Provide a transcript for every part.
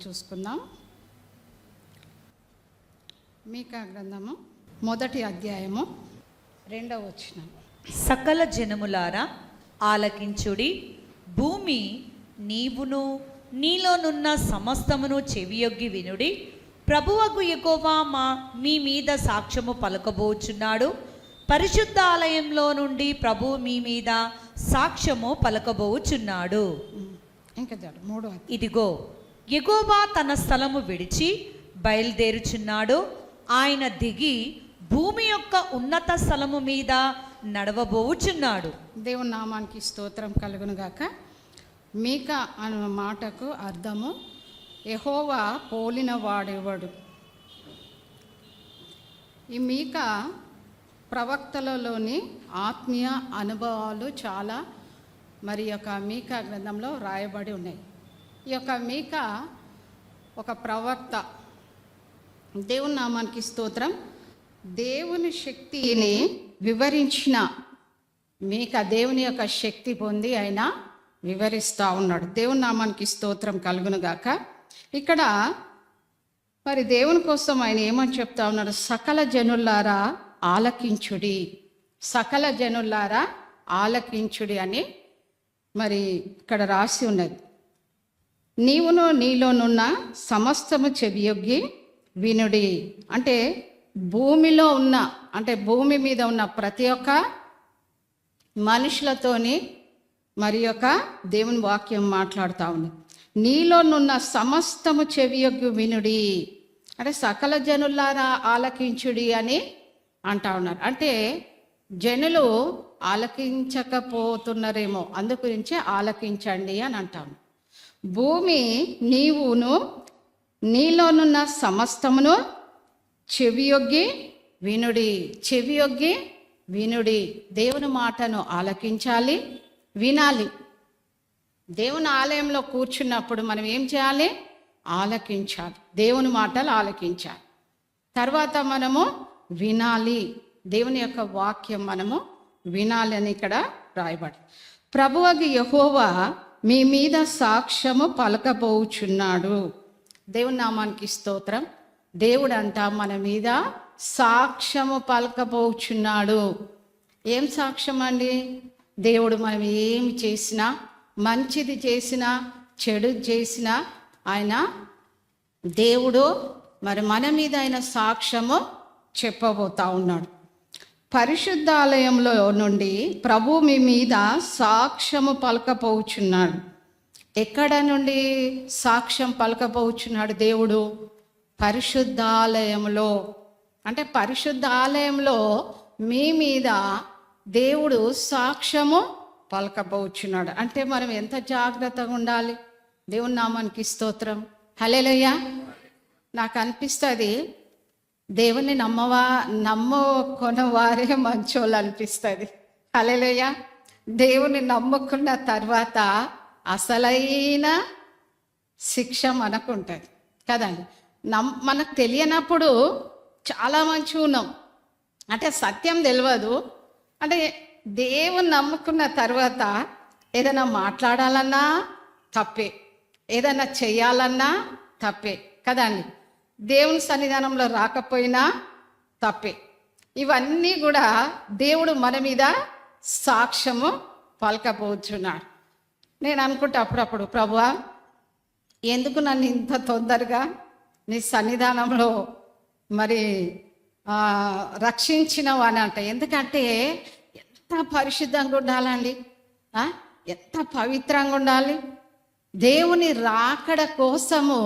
చూసుకుందాం. మీకా గ్రంథము 1వ అధ్యాయము 2వ వచనం. సకల జనములారా ఆలకించుడి, భూమి నీవును నీలోనున్న సమస్తమును చెవియొగ్గి వినుడి. ప్రభువగు యెహోవా మీ మీద సాక్ష్యము పలకబోచున్నాడు. పరిశుద్ధ ఆలయంలో నుండి ప్రభువు మీ మీద సాక్ష్యము పలకబోచున్నాడు. ఇంకా ఇదిగో యెహోవా తన స్థలము విడిచి బయలుదేరుచున్నాడు. ఆయన దిగి భూమి యొక్క ఉన్నత స్థలము మీద నడవబోచున్నాడు. దేవుని నామానికి స్తోత్రం కలుగును గాక. మీకా అనే మాటకు అర్థము యెహోవా పోలిన వాడెవడు. ఈ మీకా ప్రవక్తలలోని ఆత్మీయ అనుభవాలు చాలా మరి యొక్క మీకా గ్రంథంలో రాయబడి ఉన్నాయి. ఈ యొక్క మీకా ఒక ప్రవక్త. దేవుని నామానికి స్తోత్రం. దేవుని శక్తిని వివరించిన మీకా దేవుని యొక్క శక్తి పొంది ఆయన వివరిస్తూ ఉన్నాడు. దేవుని నామానికి స్తోత్రం కలుగును గాక. ఇక్కడ మరి దేవుని కోసం ఆయన ఏమని చెప్తా ఉన్నాడు? సకల జనులారా ఆలకించుడి, సకల జనులారా ఆలకించుడి అని మరి ఇక్కడ రాసి ఉన్నది. నీవును నీలోనున్న సమస్తము చెవియొగ్గి వినుడి అంటే భూమిలో ఉన్న అంటే భూమి మీద ఉన్న ప్రతి ఒక్క మనుషులతోని మరి యొక్క దేవుని వాక్యం మాట్లాడుతూ ఉంది. నీలోనున్న సమస్తము చెవియొగ్గి వినుడి అంటే సకల జనులారా ఆలకించుడి అని అంటా ఉన్నారు. అంటే జనులు ఆలకించకపోతున్నారేమో, అందుగురించి ఆలకించండి అని అంటాను. భూమి నీవును నీలోనున్న సమస్తమును చెవియొగ్గి వినుడి, చెవియొగ్గి వినుడి. దేవుని మాటను ఆలకించాలి, వినాలి. దేవుని ఆలయంలో కూర్చున్నప్పుడు మనం ఏం చేయాలి? ఆలకించాలి, దేవుని మాటలు ఆలకించాలి. తర్వాత మనము వినాలి, దేవుని యొక్క వాక్యం మనము వినాలి అని ఇక్కడ రాయబడి. ప్రభువగు యెహోవా మీ మీద సాక్ష్యము పలకబోచున్నాడు. దేవుని నామానికి స్తోత్రం. దేవుడు అంట మన మీద సాక్ష్యము పలకబోచున్నాడు. ఏం సాక్ష్యం అండి? దేవుడు మనం ఏమి చేసినా, మంచిది చేసినా చెడు చేసినా ఆయన దేవుడు మరి మన మీద ఆయన సాక్ష్యము చెప్పబోతా ఉన్నాడు. పరిశుద్ధాలయంలో నుండి ప్రభు మీ మీద సాక్ష్యము పలకబోచున్నాడు. ఎక్కడ నుండి సాక్ష్యం పలకబోచున్నాడు దేవుడు? పరిశుద్ధాలయంలో. అంటే పరిశుద్ధాలయంలో మీ మీద దేవుడు సాక్ష్యము పలకబోచున్నాడు. అంటే మనం ఎంత జాగ్రత్తగా ఉండాలి. దేవుని నామానికి స్తోత్రం. హల్లెలూయా. నాకు అనిపిస్తుంది దేవుని నమ్ముకున్న వారే మంచోళ్ళు అనిపిస్తుంది. హల్లెలూయా. దేవుని నమ్ముకున్న తర్వాత అసలైన శిక్ష మనకు ఉంటుంది కదండి. మనకు తెలియనప్పుడు చాలా మంచిగా ఉన్నాం, అంటే సత్యం తెలియదు. అంటే దేవుని నమ్ముకున్న తర్వాత ఏదైనా మాట్లాడాలన్నా తప్పే, ఏదైనా చెయ్యాలన్నా తప్పే కదండి. దేవుని సన్నిధానంలో రాకపోయినా తప్పే. ఇవన్నీ కూడా దేవుడు మన మీద సాక్ష్యము పలకబోచున్నాడు. నేను అనుకుంటా అప్పుడప్పుడు, ప్రభువా ఎందుకు నన్ను ఇంత తొందరగా నీ సన్నిధానంలో మరి రక్షించినవు అని అంట. ఎందుకంటే ఎంత పరిశుద్ధంగా ఉండాలండి, ఎంత పవిత్రంగా ఉండాలి. దేవుని రాకడ కోసము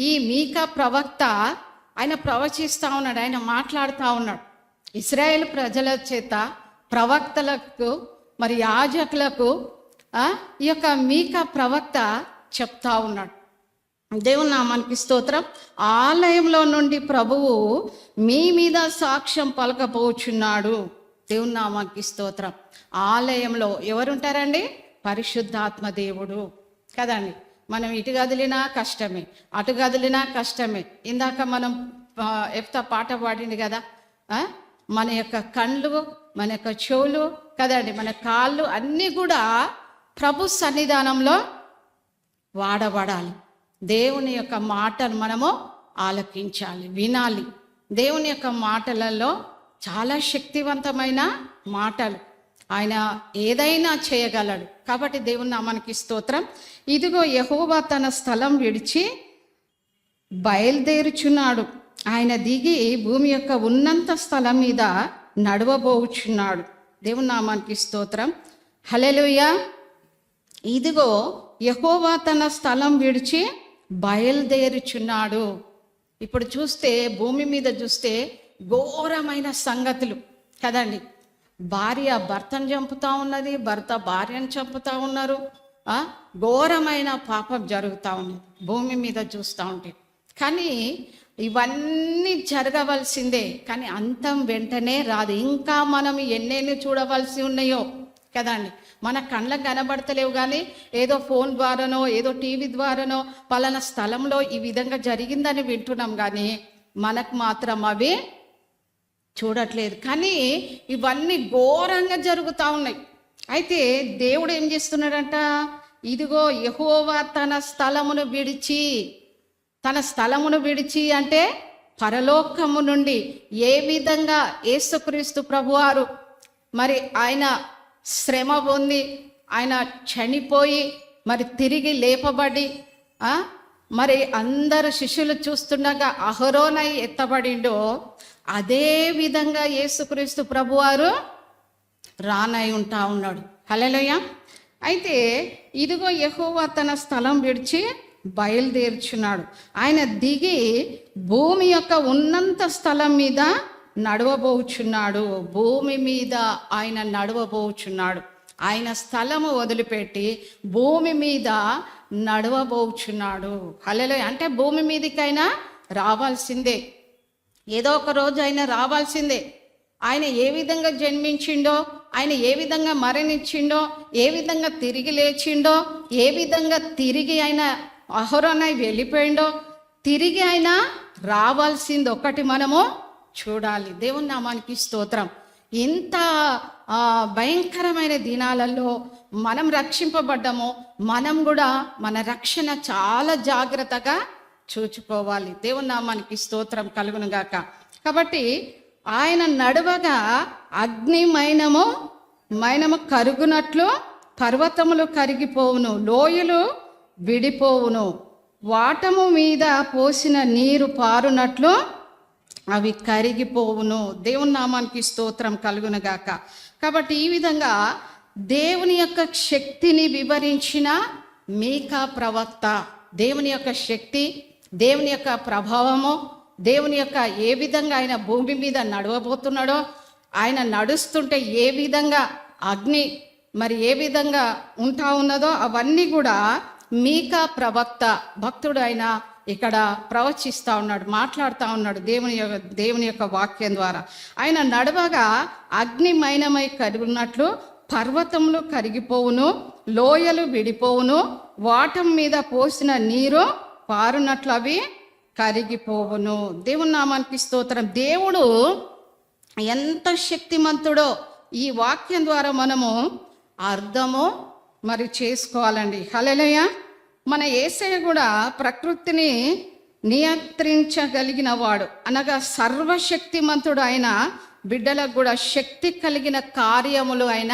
ఈ మీకా ప్రవక్త ఆయన ప్రవచిస్తూ ఉన్నాడు, ఆయన మాట్లాడుతూ ఉన్నాడు. ఇశ్రాయేలు ప్రజల చేత ప్రవక్తలకు మరి యాజకులకు ఈ యొక్క మీకా ప్రవక్త చెప్తా ఉన్నాడు. దేవుని నామానికి స్తోత్రం. ఆలయంలో నుండి ప్రభువు మీ మీద సాక్ష్యం పలకబోచున్నాడు. దేవుని నామానికి స్తోత్రం. ఆలయంలో ఎవరుంటారండి? పరిశుద్ధాత్మ దేవుడు కదండి. మనం ఇటు కదిలినా కష్టమే, అటు కదిలినా కష్టమే. ఇందాక మనం ఎఫ్తా పాట పాడింది కదా, మన యొక్క కళ్ళు, మన యొక్క చెవులు కదండి, మన కాళ్ళు అన్నీ కూడా ప్రభు సన్నిధానంలో వాడబడాలి. దేవుని యొక్క మాటలు మనము ఆలకించాలి, వినాలి. దేవుని యొక్క మాటలలో చాలా శక్తివంతమైన మాటలు, ఆయన ఏదైనా చేయగలడు. కాబట్టి దేవుని నామానికి స్తోత్రం. ఇదిగో యెహోవా తన స్థలం విడిచి బయలుదేరుచున్నాడు, ఆయన దిగి భూమి యొక్క ఉన్నత స్థలం మీద నడవబోచున్నాడు. దేవుని నామానికి స్తోత్రం. హల్లెలూయా. ఇదిగో యెహోవా తన స్థలం విడిచి బయలుదేరుచున్నాడు. ఇప్పుడు చూస్తే భూమి మీద చూస్తే ఘోరమైన సంగతులు కదండి. భార్య భర్తను చంపుతా ఉన్నది, భర్త భార్యను చంపుతా ఉన్నారు. ఘోరమైన పాపం జరుగుతూ ఉన్నది భూమి మీద చూస్తూ ఉంటే. కానీ ఇవన్నీ జరగవలసిందే, కానీ అంతం వెంటనే రాదు. ఇంకా మనం ఎన్నెన్ని చూడవలసి ఉన్నాయో కదండి. మన కళ్ళకు కనబడతలేవు, కానీ ఏదో ఫోన్ ద్వారానో ఏదో టీవీ ద్వారానో పలానా స్థలంలో ఈ విధంగా జరిగిందని వింటున్నాం, కానీ మనకు మాత్రం అవి చూడట్లేదు. కానీ ఇవన్నీ ఘోరంగా జరుగుతూ ఉన్నాయి. అయితే దేవుడు ఏం చేస్తున్నాడంట, ఇదిగో యెహోవా తన స్థలమును విడిచి అంటే పరలోకము నుండి ఏ విధంగా యేసుక్రీస్తు ప్రభువారు మరి ఆయన శ్రమ పొంది ఆయన చనిపోయి మరి తిరిగి లేపబడి మరి అందరు శిష్యులు చూస్తుండగా అహరోనై ఎత్తబడిండో, అదే విధంగా యేసుక్రీస్తు ప్రభువారు రానై ఉంటా ఉన్నాడు. హల్లెలూయా. అయితే ఇదిగో యెహోవా తన స్థలం విడిచి బయలుదేరుచున్నాడు, ఆయన దిగి భూమి యొక్క ఉన్నత స్థలం మీద నడవబోచున్నాడు. భూమి మీద ఆయన నడవబోచున్నాడు. ఆయన స్థలము వదిలిపెట్టి భూమి మీద నడవబోచున్నాడు. హల్లెలూయా. అంటే భూమి మీదకైనా రావాల్సిందే, ఏదో ఒక రోజు ఆయన రావాల్సిందే. ఆయన ఏ విధంగా జన్మించిండో, ఆయన ఏ విధంగా మరణించిండో, ఏ విధంగా తిరిగి లేచిండో, ఏ విధంగా తిరిగి ఆయన అహరోనై వెళ్ళిపోయిండో, తిరిగి ఆయన రావాల్సింది ఒకటి మనము చూడాలి. దేవుని నామానికి స్తోత్రం. ఇంత భయంకరమైన దినాలలో మనం రక్షింపబడ్డాము, మనం కూడా మన రక్షణ చాలా జాగ్రత్తగా చూచుకోవాలి. దేవుని నామానికి స్తోత్రం కలుగును గాక. కాబట్టి ఆయన నడవగా అగ్ని మైనము కరుగునట్లు పర్వతములు కరిగిపోవును, లోయలు విడిపోవును, వాటము మీద పోసిన నీరు పారునట్లు అవి కరిగిపోవును. దేవుని నామానికి స్తోత్రం కలుగును గాక. కాబట్టి ఈ విధంగా దేవుని యొక్క శక్తిని వివరించిన మీకా ప్రవక్త, దేవుని యొక్క శక్తి, దేవుని యొక్క ప్రభావము, దేవుని యొక్క ఏ విధంగా ఆయన భూమి మీద నడవబోతున్నాడో, ఆయన నడుస్తుంటే ఏ విధంగా అగ్ని మరి ఏ విధంగా ఉంటా ఉన్నదో అవన్నీ కూడా మీకా ప్రవక్త భక్తుడు ఆయన ఇక్కడ ప్రవచిస్తూ ఉన్నాడు, మాట్లాడుతూ ఉన్నాడు దేవుని యొక్క వాక్యం ద్వారా. ఆయన నడవగా అగ్నిమయమై కరిగినట్లు పర్వతములు కరిగిపోవును, లోయలు విడిపోవును, వాటం మీద పోసిన నీరు పారునట్లు అవి కరిగిపోవును. దేవుని నామానికి స్తోత్రం. దేవుడు ఎంత శక్తిమంతుడో ఈ వాక్యం ద్వారా మనము అర్థము మరి చేసుకోవాలండి. హల్లెలూయా. మన యేసయ్య కూడా ప్రకృతిని నియంత్రించగలిగిన వాడు, అనగా సర్వశక్తిమంతుడు. ఆయన బిడ్డలకు కూడా శక్తి కలిగిన కార్యములు ఆయన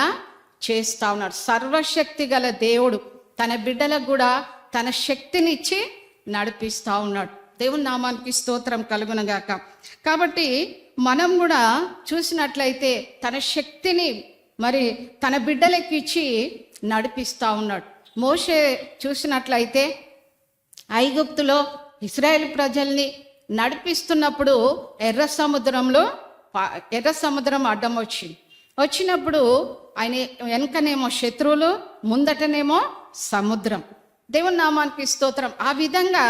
చేస్తూ ఉన్నాడు. సర్వశక్తి గల దేవుడు తన బిడ్డలకు కూడా తన శక్తినిచ్చి నడిపిస్తూ ఉన్నాడు. దేవుని నామానికి స్తోత్రం కలుగునగాక. కాబట్టి మనం కూడా చూసినట్లయితే తన శక్తిని మరి తన బిడ్డలకి ఇచ్చి నడిపిస్తూ ఉన్నాడు. మోషే చూసినట్లయితే ఐగుప్తులో ఇశ్రాయేల్ ప్రజల్ని నడిపిస్తున్నప్పుడు ఎర్ర సముద్రం అడ్డం వచ్చినప్పుడు ఆయన వెనకనేమో శత్రువులు, ముందటనేమో సముద్రం. దేవుని నామానికి స్తోత్రం. ఆ విధంగా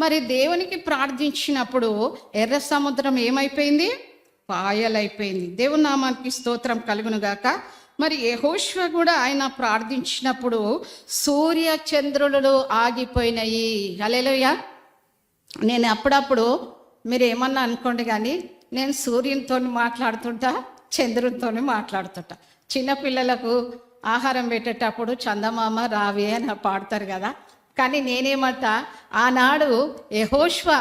మరి దేవునికి ప్రార్థించినప్పుడు ఎర్ర సముద్రం ఏమైపోయింది? పాయలైపోయింది. దేవుని నామానికి స్తోత్రం కలుగునుగాక. మరి యెహోషువ కూడా ఆయన ప్రార్థించినప్పుడు సూర్య చంద్రులు ఆగిపోయినాయి. హల్లెలూయా. నేను అప్పుడప్పుడు మీరు ఏమన్నా అనుకోండి, కానీ నేను సూర్యునితో మాట్లాడుతుంటా, చంద్రునితో మాట్లాడుతుంటా. చిన్నపిల్లలకు ఆహారం పెట్టేటప్పుడు చందమామ రావే అని పాడతారు కదా, కానీ నేనేమంట, ఆనాడు యెహోషువ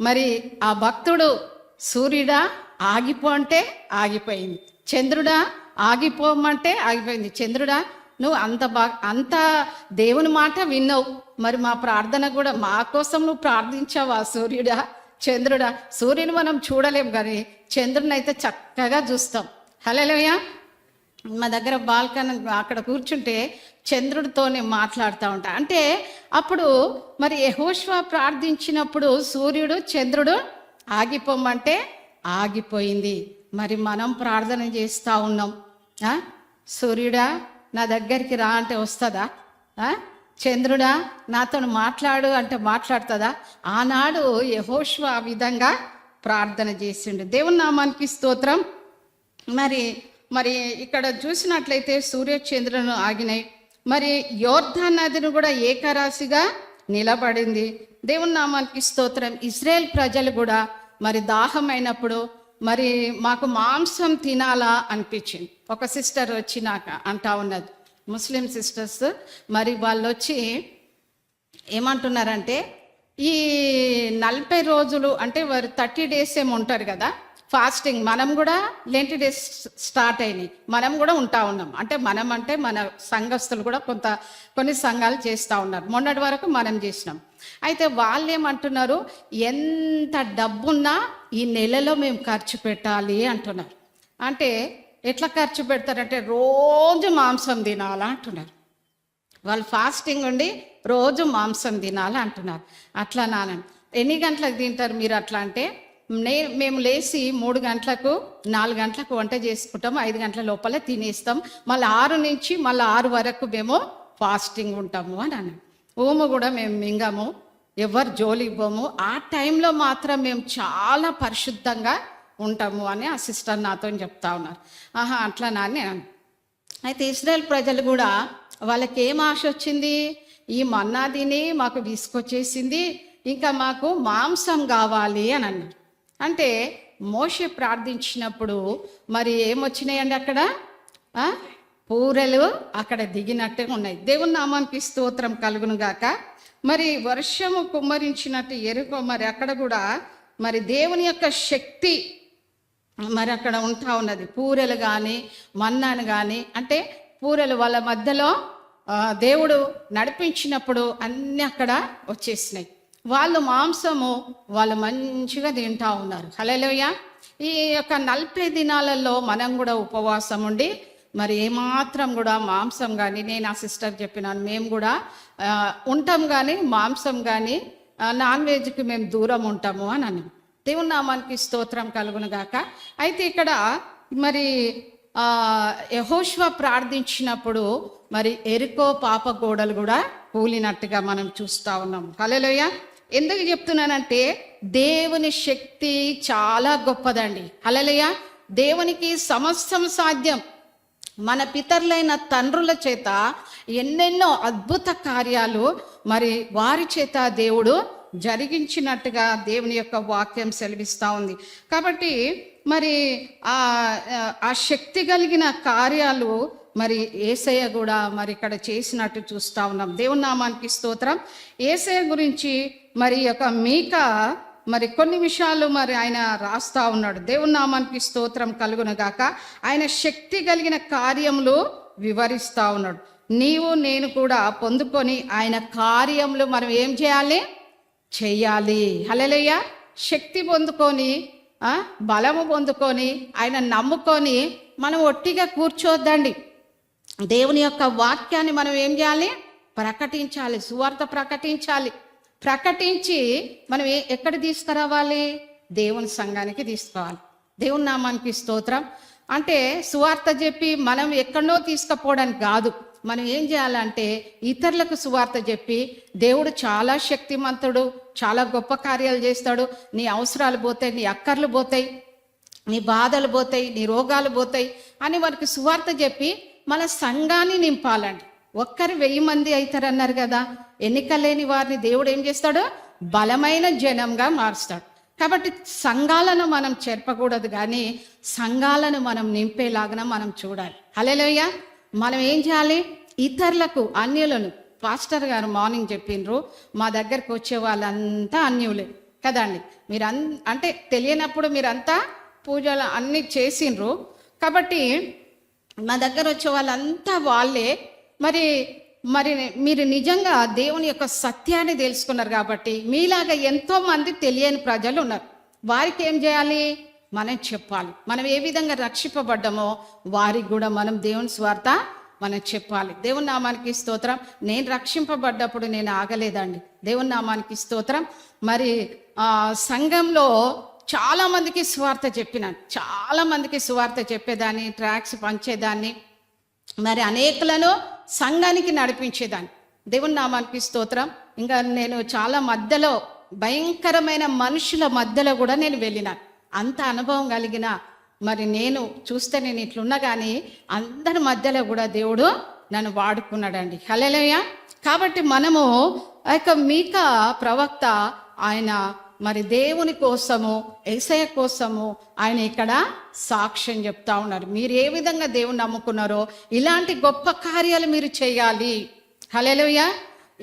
మరి ఆ భక్తుడు సూర్యుడా ఆగిపో అంటే ఆగిపోయింది, చంద్రుడా ఆగిపోమంటే ఆగిపోయింది. చంద్రుడా నువ్వు అంత దేవుని మాట విన్నావు, మరి మా ప్రార్థన కూడా మా కోసం నువ్వు ప్రార్థించావా సూర్యుడా చంద్రుడా? సూర్యుని మనం చూడలేం కానీ చంద్రుని అయితే చక్కగా చూస్తాం. హల్లెలూయా. మా దగ్గర బాల్కనీ అక్కడ కూర్చుంటే చంద్రుడితోనే మాట్లాడుతూ ఉంటా. అంటే అప్పుడు మరి యెహోషువ ప్రార్థించినప్పుడు సూర్యుడు చంద్రుడు ఆగిపోమంటే ఆగిపోయింది. మరి మనం ప్రార్థన చేస్తూ ఉన్నాం, సూర్యుడా నా దగ్గరికి రా అంటే వస్తుందా? చంద్రుడా నాతో మాట్లాడు అంటే మాట్లాడుతుందా? ఆనాడు యెహోషువ ఆ విధంగా ప్రార్థన చేసిండు. దేవుని నామానికి స్తోత్రం. మరి మరి ఇక్కడ చూసినట్లయితే సూర్య చంద్రులను ఆగినాయి. మరి యోర్దాను నదిని కూడా ఏకరాశిగా నిలబడింది. దేవుని నామానికి స్తోత్రం. ఇశ్రాయేల్ ప్రజలు కూడా మరి దాహమైనప్పుడు మరి మాకు మాంసం తినాలా అనిపించింది. ఒక సిస్టర్ వచ్చి నాకు అంటా ఉన్నది, ముస్లిం సిస్టర్స్. మరి వాళ్ళు వచ్చి ఏమంటున్నారంటే, ఈ 40 రోజులు అంటే వారు 30 days ఏమో ఉంటారు కదా ఫాస్టింగ్. మనం కూడా లెంటి డేస్ స్టార్ట్ అయినాయి, మనం కూడా ఉంటా ఉన్నాం. అంటే మన సంఘస్థులు కూడా కొన్ని సంఘాలు చేస్తూ ఉన్నారు. మొన్నటి వరకు మనం చేసినాం. అయితే వాళ్ళు ఏమంటున్నారు, ఎంత డబ్బున్నా ఈ నెలలో మేము ఖర్చు పెట్టాలి అంటున్నారు. అంటే ఎట్లా ఖర్చు పెడతారంటే రోజు మాంసం తినాలా అంటున్నారు. వాళ్ళు ఫాస్టింగ్ ఉండి రోజు మాంసం తినాలి అంటున్నారు. అట్లా నానండి, ఎన్ని గంటలకు తింటారు మీరు అట్లా అంటే, మేము లేచి 3 గంటలకు 4 గంటలకు వంట చేసుకుంటాం, 5 గంటల లోపల తినేస్తాం, మళ్ళీ 6 నుంచి మళ్ళీ 6 వరకు మేము ఫాస్టింగ్ ఉంటాము అని అన్నాను. ఓము కూడా మేము మింగము, ఎవరు జోలి ఇవ్వము, ఆ టైంలో మాత్రం మేము చాలా పరిశుద్ధంగా ఉంటాము అని ఆ సిస్టర్ నాతో చెప్తా ఉన్నారు. అట్లా నాని. అయితే ఇశ్రాయేల్ ప్రజలు కూడా వాళ్ళకి ఏం ఆశ వచ్చింది, ఈ మన్నా తిని మాకు విసుకొచ్చేసింది, ఇంకా మాకు మాంసం కావాలి అని అన్నారు. అంటే మోషే ప్రార్థించినప్పుడు మరి ఏమొచ్చినాయండి అక్కడ, పూరెలు అక్కడ దిగినట్టుగా ఉన్నాయి. దేవుని నామానికి స్తోత్రం కలుగును గాక. మరి వర్షము కుమ్మరించినట్టు ఎరుకో మరి అక్కడ కూడా మరి దేవుని యొక్క శక్తి మరి అక్కడ ఉంటా ఉన్నది. పూరెలు కానీ మన్నాను కానీ, అంటే పూరెలు వాళ్ళ మధ్యలో దేవుడు నడిపించినప్పుడు అన్నీ అక్కడ వచ్చేసినాయి. వాళ్ళు మాంసము వాళ్ళు మంచిగా తింటా ఉన్నారు. హల్లెలూయా. ఈ యొక్క 40 దినాలలో మనం కూడా ఉపవాసం ఉండి మరి ఏమాత్రం కూడా మాంసం కానీ, నేను ఆ సిస్టర్ చెప్పినాను, మేము కూడా ఉంటాం కానీ మాంసం కానీ నాన్ వెజ్కి మేము దూరం ఉంటాము అని అన్నాను. దేవుని నామానికి స్తోత్రం కలుగును గాక. అయితే ఇక్కడ మరి యెహోషువ ప్రార్థించినప్పుడు మరి ఎరికో పాప గోడలు కూడా కూలినట్టుగా మనం చూస్తూ ఉన్నాం. హల్లెలూయా. ఎందుకు చెప్తున్నానంటే దేవుని శక్తి చాలా గొప్పదండి. హల్లెలూయా. దేవునికి సమస్తం సాధ్యం. మన పితరులైన తండ్రుల చేత ఎన్నెన్నో అద్భుత కార్యాలు మరి వారి చేత దేవుడు జరిగించినట్టుగా దేవుని యొక్క వాక్యం సెలవిస్తూ ఉంది. కాబట్టి మరి ఆ శక్తి కలిగిన కార్యాలు మరి యేసయ్య కూడా మరి ఇక్కడ చేసినట్టు చూస్తూ ఉన్నాం. దేవుని నామానికి స్తోత్రం. యేసయ్య గురించి మరి యొక్క మీకా మరి కొన్ని విషయాలు మరి ఆయన రాస్తా ఉన్నాడు. దేవుని నామానికి స్తోత్రం కలుగును గాక. ఆయన శక్తి కలిగిన కార్యములు వివరిస్తూ ఉన్నాడు. నీవు నేను కూడా పొందుకొని ఆయన కార్యములు మనం ఏం చేయాలి. హల్లెలూయా. శక్తి పొందుకొని బలము పొందుకొని ఆయన నమ్ముకొని మనం ఒట్టిగా కూర్చోద్దండి. దేవుని యొక్క వాక్యాన్ని మనం ఏం చేయాలి, ప్రకటించాలి, సువార్త ప్రకటించి మనం ఎక్కడ తీసుకురావాలి, దేవుని సంఘానికి తీసుకోవాలి. దేవుని నామానికి స్తోత్రం. అంటే సువార్త చెప్పి మనం ఎక్కడనో తీసుకుపోవడానికి కాదు, మనం ఏం చేయాలంటే ఇతరులకు సువార్త చెప్పి దేవుడు చాలా శక్తిమంతుడు, చాలా గొప్ప కార్యాలు చేస్తాడు, నీ అవసరాలు పోతాయి, నీ అక్కర్లు పోతాయి, నీ బాధలు పోతాయి, నీ రోగాలు పోతాయి అని వారికి సువార్త చెప్పి మన సంఘాన్ని నింపాలండి. 1000 మంది అవుతారన్నారు కదా, ఎన్నిక లేని వారిని దేవుడు ఏం చేస్తాడు, బలమైన జనంగా మారుస్తాడు. కాబట్టి సంఘాలను మనం చెరపకూడదు కానీ సంఘాలను మనం నింపేలాగా మనం చూడాలి. హల్లెలూయా. మనం ఏం చేయాలి, ఇతరులకు, అన్యులను పాస్టర్ గారు మార్నింగ్ చెప్పిండ్రు, మా దగ్గరకు వచ్చే వాళ్ళంతా అన్యులే కదండి. మీరు అంటే తెలియనప్పుడు మీరంతా పూజలు అన్నీ చేసిండ్రు కాబట్టి మా దగ్గర వచ్చే వాళ్ళంతా వాళ్ళే. మరి మరి మీరు నిజంగా దేవుని యొక్క సత్యాన్ని తెలుసుకున్నారు కాబట్టి మీలాగా ఎంతోమంది తెలియని ప్రజలు ఉన్నారు. వారికి ఏం చేయాలి? మనం చెప్పాలి. మనం ఏ విధంగా రక్షింపబడ్డామో వారికి కూడా మనం దేవుని స్వార్థ మనం చెప్పాలి. దేవుని నామానికి స్తోత్రం. నేను రక్షింపబడ్డప్పుడు నేను ఆగలేదండి. దేవుని నామానికి స్తోత్రం. మరి సంఘంలో చాలామందికి సువార్త చెప్పినాను, చాలామందికి సువార్త చెప్పేదాన్ని, ట్రాక్స్ పంచేదాన్ని, మరి అనేకులను సంఘానికి నడిపించేదాన్ని. దేవుని నామానికి స్తోత్రం. ఇంకా నేను చాలా మధ్యలో భయంకరమైన మనుషుల మధ్యలో కూడా నేను వెళ్ళినాను. అంత అనుభవం కలిగిన మరి నేను చూస్తే నేను ఇట్లున్నా కానీ అందరి మధ్యలో కూడా దేవుడు నన్ను వాడుకున్నాడండి. హల్లెలూయా. కాబట్టి మనము ఆ యొక్క మీకా ప్రవక్త ఆయన మరి దేవుని కోసము, యేసయ్య కోసము ఆయన ఇక్కడ సాక్ష్యం చెప్తా ఉన్నారు. మీరు ఏ విధంగా దేవుని నమ్ముకున్నారో ఇలాంటి గొప్ప కార్యాలు మీరు చేయాలి. హల్లెలూయా.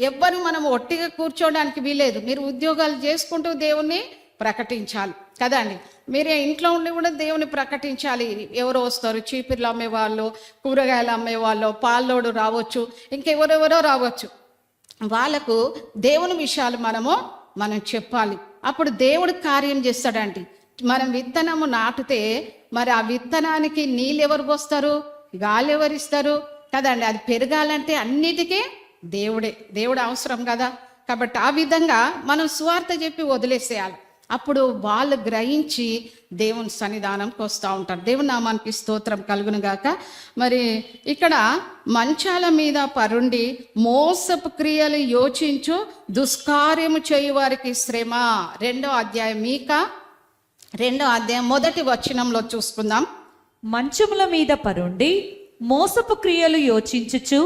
ఎవ్వరు మనం ఒట్టిగా కూర్చోవడానికి వీలేదు. మీరు ఉద్యోగాలు చేసుకుంటూ దేవుణ్ణి ప్రకటించాలి కదండి. మీరే ఇంట్లో ఉండి కూడా దేవుని ప్రకటించాలి. ఎవరో వస్తారు, చీపిర్లు అమ్మేవాళ్ళు, కూరగాయలు అమ్మేవాళ్ళు, పాల్లోడు రావచ్చు, ఇంకెవరెవరో రావచ్చు. వాళ్ళకు దేవుని విషయాలు మనం చెప్పాలి. అప్పుడు దేవుడు కార్యం చేస్తాడండి. మనం విత్తనము నాటితే మరి ఆ విత్తనానికి నీళ్ళు ఎవరు పోస్తారు? గాలి ఎవరిస్తారు కదండి. అది పెరగాలంటే అన్నిటికీ దేవుడు అవసరం కదా. కాబట్టి ఆ విధంగా మనం సువార్త చెప్పి వదిలేసేయాలి. అప్పుడు వాళ్ళు గ్రహించి దేవుని సన్నిధానంకి వస్తూ ఉంటారు. దేవుని నామానికి స్తోత్రం కలుగును గాక. మరి ఇక్కడ మంచాల మీద పరుండి మోసపు క్రియలు యోచించు దుష్కార్యము చేయు వారికి శ్రమ. 2వ అధ్యాయం మీకా 2వ అధ్యాయం 1వ వచనంలో చూసుకుందాం. మంచముల మీద పరుండి మోసపు క్రియలు యోచించుచు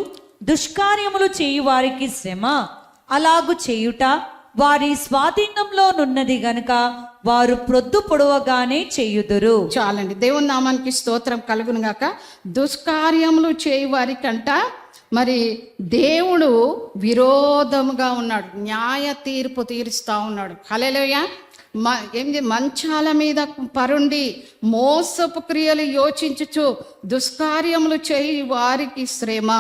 దుష్కార్యములు చేయు వారికి శ్రమ. అలాగు చేయుట వారి స్వాధీనంలో నున్నది గనుక వారు ప్రొద్దు పొడవగానే చేయుదురు. చాలండి. దేవుని నామానికి స్తోత్రం కలుగును గాక. దుష్కార్యములు చేయు వారికంట మరి దేవుడు విరోధముగా ఉన్నాడు, న్యాయ తీర్పు తీరుస్తా ఉన్నాడు. హల్లెలూయా. మంచాల మీద పరుండి మోసపు క్రియలు యోచించుచు దుష్కార్యములు చేయి వారికి శ్రమ.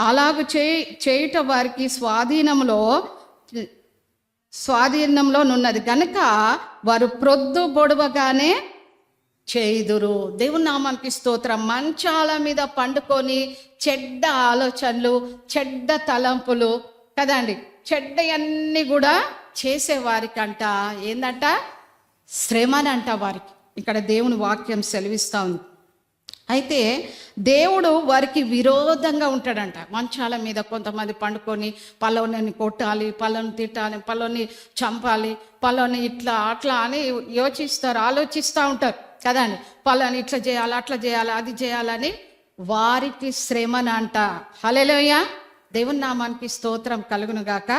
అలాగూ చేయుట వారికి స్వాధీనంలో నున్నది కనుక వారు ప్రొద్దు పొడవగానే చేయుదురు. దేవుని నామానికి స్తోత్రం. మంచాల మీద పండుకొని చెడ్డ ఆలోచనలు, చెడ్డ తలంపులు కదండి, చెడ్డయన్నీ కూడా చేసేవారికంట ఏందంట? శ్రమనంట వారికి. ఇక్కడ దేవుని వాక్యం సెలవిస్తూ ఉంది. అయితే దేవుడు వారికి విరోధంగా ఉంటాడంట. మంచాల మీద కొంతమంది పండుకొని పలాని కొట్టాలి, పలాని తిట్టాలి, పలాని చంపాలి, పలాని ఇట్లా అట్లా అని ఆలోచిస్తూ ఉంటారు కదండి. పలాని ఇట్లా చేయాలి, అట్లా చేయాలి, అది చేయాలని వారికి శ్రమనంట. హల్లెలూయా. దేవుని నామానికి స్తోత్రం కలుగును గాక.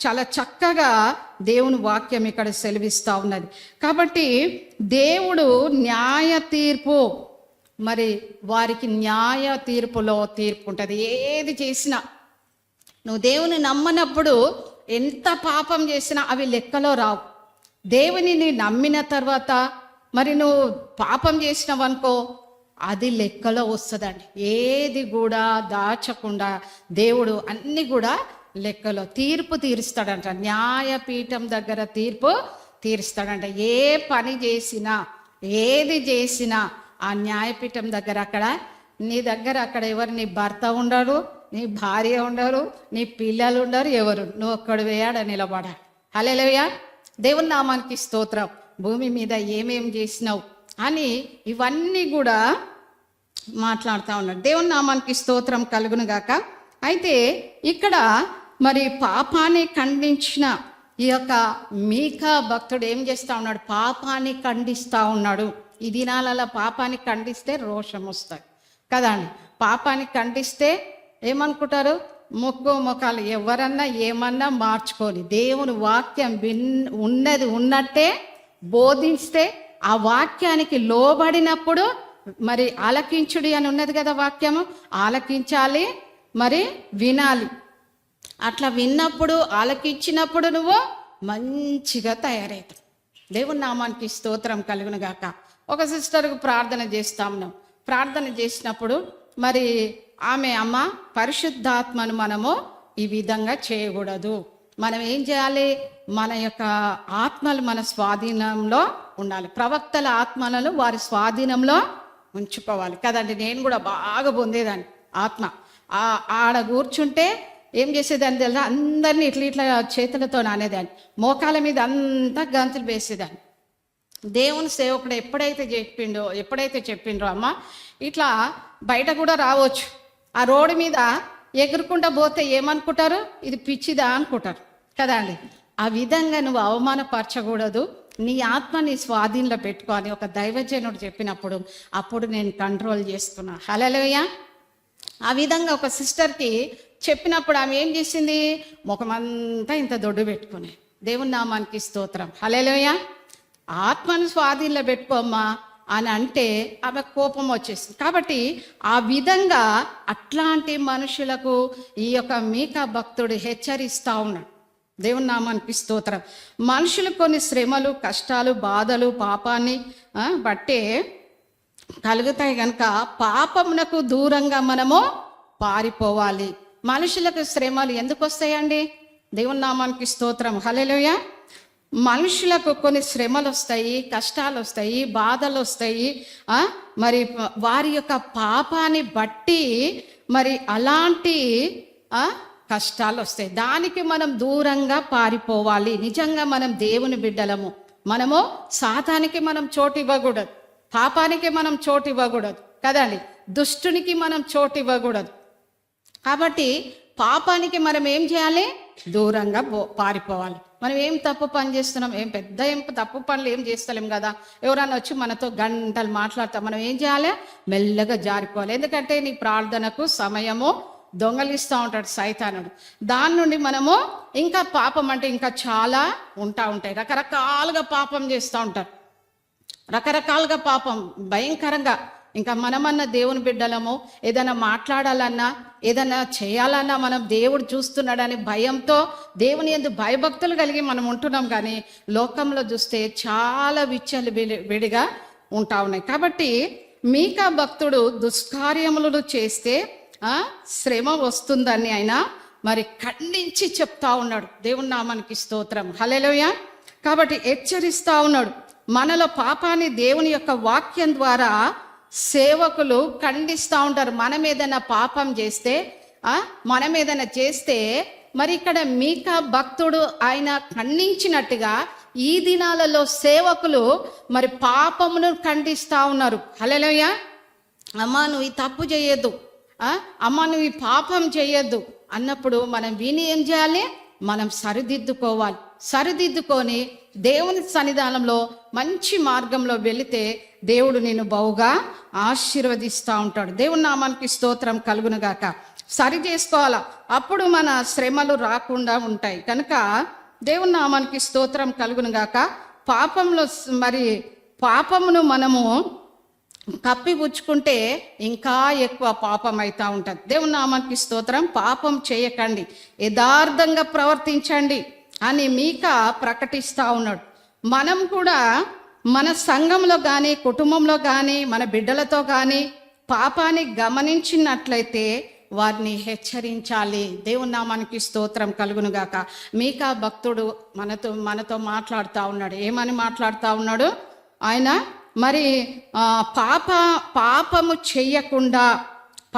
చాలా చక్కగా దేవుని వాక్యం ఇక్కడ సెలవిస్తూ ఉన్నది. కాబట్టి దేవుడు న్యాయ తీర్పు, మరి వారికి న్యాయ తీర్పులో తీర్పు ఉంటుంది. ఏది చేసినా నువ్వు దేవుని నమ్మనప్పుడు ఎంత పాపం చేసినా అవి లెక్కలో రావు. దేవుని నమ్మిన తర్వాత మరి నువ్వు పాపం చేసినావనుకో అది లెక్కలో వస్తుందండి. ఏది కూడా దాచకుండా దేవుడు అన్ని కూడా లెక్కలో తీర్పు తీరుస్తాడంట. న్యాయపీఠం దగ్గర తీర్పు తీరుస్తాడంట. ఏ పని చేసినా, ఏది చేసినా ఆ న్యాయపీఠం దగ్గర నీ దగ్గర ఎవరు? నీ భర్త ఉండరు, నీ భార్య ఉండరు, నీ పిల్లలు ఉండరు, ఎవరు? నువ్వు ఒక్కడు వేయాడ నిలబడాలి. హల్లెలూయా. దేవుని నామానికి స్తోత్రం. భూమి మీద ఏమేం చేసినావు అని ఇవన్నీ కూడా మాట్లాడుతూ ఉన్నాడు. దేవుని నామానికి స్తోత్రం కలుగును గాక. అయితే ఇక్కడ మరి పాపాన్ని ఖండించిన ఈ యొక్క మీకా భక్తుడు ఏం చేస్తూ ఉన్నాడు? పాపాన్ని ఖండిస్తూ ఉన్నాడు. ఈ దినాలలో పాపాన్ని ఖండిస్తే రోషం వస్తుంది కదండి. పాపాన్ని ఖండిస్తే ఏమనుకుంటారు? ముఖాలు ఎవరన్నా ఏమన్నా మార్చుకొని దేవుని వాక్యం ఉన్నట్టే బోధిస్తే ఆ వాక్యానికి లోబడినప్పుడు మరి ఆలకించుడి అని ఉన్నది కదా వాక్యము. ఆలకించాలి, మరి వినాలి. అట్లా విన్నప్పుడు ఆలకించినప్పుడు నువ్వు మంచిగా తయారవుతావు. దేవుని నామానికి స్తోత్రం కలుగును గాక. ఒక సిస్టర్కు ప్రార్థన చేస్తాము. ప్రార్థన చేసినప్పుడు మరి ఆమె అమ్మ పరిశుద్ధాత్మను మనము ఈ విధంగా చేయకూడదు, మనం ఏం చేయాలి, మన యొక్క ఆత్మలు మన స్వాధీనంలో ఉండాలి, ప్రవక్తల ఆత్మలను వారి స్వాధీనంలో ఉంచుకోవాలి కదండి. నేను కూడా బాగా పొందేదాన్ని ఆత్మ. ఆడ కూర్చుంటే ఏం చేసేదాన్ని తెలుసా, అందరినీ ఇట్లా చేతులతో నానేదాన్ని, మోకాల మీద అంతా గంతులు వేసేదాన్ని. దేవుని సేవకుడు ఎప్పుడైతే చెప్పిండ్రో అమ్మ ఇట్లా బయట కూడా రావచ్చు, ఆ రోడ్డు మీద ఎగురుకుంటా పోతే ఏమనుకుంటారు, ఇది పిచ్చిదా అనుకుంటారు కదండి. ఆ విధంగా నువ్వు అవమానపరచకూడదు, నీ ఆత్మ నీ స్వాధీనంలో పెట్టుకోవాలి ఒక దైవజనుడు చెప్పినప్పుడు. అప్పుడు నేను కంట్రోల్ చేస్తున్నా. హల్లెలూయా. ఆ విధంగా ఒక సిస్టర్కి చెప్పినప్పుడు ఆమె ఏం చేసింది, ముఖమంతా ఇంత దొడ్డు పెట్టుకుని, దేవుని నామానికి స్తోత్రం. హల్లెలూయా. ఆత్మను స్వాధీనంలో పెట్టుకోమ్మా అని అంటే ఆమె కోపం వచ్చేసింది. కాబట్టి ఆ విధంగా అట్లాంటి మనుషులకు ఈ యొక్క మీకా భక్తుడు హెచ్చరిస్తూ ఉన్నాడు. దేవుని నామానికి స్తోత్రం. మనుషులు కొన్ని శ్రమలు, కష్టాలు, బాధలు, పాపాన్ని బట్టే కలుగుతాయి కనుక పాపమునకు దూరంగా మనము పారిపోవాలి. మనుషులకు శ్రమలు ఎందుకు వస్తాయండి? దేవుని నామానికి స్తోత్రం. హల్లెలూయా. మనుషులకు కొన్ని శ్రమలు వస్తాయి, కష్టాలు వస్తాయి, బాధలు వస్తాయి. మరి వారి యొక్క పాపాన్ని బట్టి మరి అలాంటి కష్టాలు వస్తాయి. దానికి మనం దూరంగా పారిపోవాలి. నిజంగా మనం దేవుని బిడ్డలము, మనము సాతానికి మనం చోటు ఇవ్వకూడదు, పాపానికి మనం చోటు ఇవ్వకూడదు కదండి, దుష్టునికి మనం చోటు ఇవ్వకూడదు. కాబట్టి పాపానికి మనం ఏం చేయాలి, దూరంగా పారిపోవాలి. మనం ఏం తప్పు పని చేస్తున్నాం, ఏం తప్పు పనులు ఏం చేస్తలేం కదా. ఎవరన్నా వచ్చి మనతో గంటలు మాట్లాడతాం, మనం ఏం చేయాలి, మెల్లగా జారిపోవాలి. ఎందుకంటే నీ ప్రార్థనకు సమయము దొంగలిస్తూ ఉంటాడు సైతానుడు. దాని నుండి మనము ఇంకా పాపం అంటే ఇంకా చాలా ఉంటాయి, రకరకాలుగా పాపం చేస్తూ ఉంటారు, రకరకాలుగా పాపం భయంకరంగా. ఇంకా మనమన్న దేవుని బిడ్డలము, ఏదైనా మాట్లాడాలన్నా ఏదైనా చేయాలన్నా మనం దేవుడు చూస్తున్నాడని భయంతో దేవుని యందు భయభక్తులు కలిగి మనం ఉంటున్నాం. కానీ లోకంలో చూస్తే చాలా విచ్చలు విడిగా ఉంటా ఉన్నాయి. కాబట్టి మీకా భక్తుడు దుష్కార్యములను చేస్తే శ్రమ వస్తుందని ఆయన మరి ఖండించి చెప్తా ఉన్నాడు. దేవుని నామానికి స్తోత్రం. హల్లెలూయా. కాబట్టి హెచ్చరిస్తా ఉన్నాడు. మనలో పాపాన్ని దేవుని యొక్క వాక్యం ద్వారా సేవకులు ఖండిస్తూ ఉంటారు. మనం ఏదైనా పాపం చేస్తే, మనం ఏదైనా చేస్తే మరి ఇక్కడ మీకా భక్తుడు ఆయన ఖండించినట్టుగా ఈ దినాలలో సేవకులు మరి పాపమును ఖండిస్తూ ఉన్నారు. హల్లెలూయా. అమ్మా నువ్వు ఈ తప్పు చేయొద్దు, అమ్మ నువ్వు ఈ పాపం చేయొద్దు అన్నప్పుడు మనం విని ఏం చేయాలి, మనం సరిదిద్దుకోవాలి. సరిదిద్దుకొని దేవుని సన్నిధానంలో మంచి మార్గంలో వెళితే దేవుడు నిన్ను బహుగా ఆశీర్వదిస్తూ ఉంటాడు. దేవుని నామానికి స్తోత్రం కలుగునుగాక. సరి చేసుకోవాలా, అప్పుడు మన శ్రమలు రాకుండా ఉంటాయి. కనుక దేవుని నామానికి స్తోత్రం కలుగునుగాక. పాపంలో మరి పాపమును మనము కప్పిపుచ్చుకుంటే ఇంకా ఎక్కువ పాపం అవుతూ ఉంటుంది. దేవుని నామానికి స్తోత్రం. పాపం చేయకండి, యథార్థంగా ప్రవర్తించండి అని మీకా ప్రకటిస్తూ ఉన్నాడు. మనం కూడా మన సంఘంలో కానీ కుటుంబంలో కానీ మన బిడ్డలతో కానీ పాపాన్ని గమనించినట్లయితే వారిని హెచ్చరించాలి. దేవుని నామానికి స్తోత్రం కలుగునుగాక. మీకా భక్తుడు మనతో మాట్లాడుతూ ఉన్నాడు. ఏమని మాట్లాడుతూ ఉన్నాడు ఆయన, మరి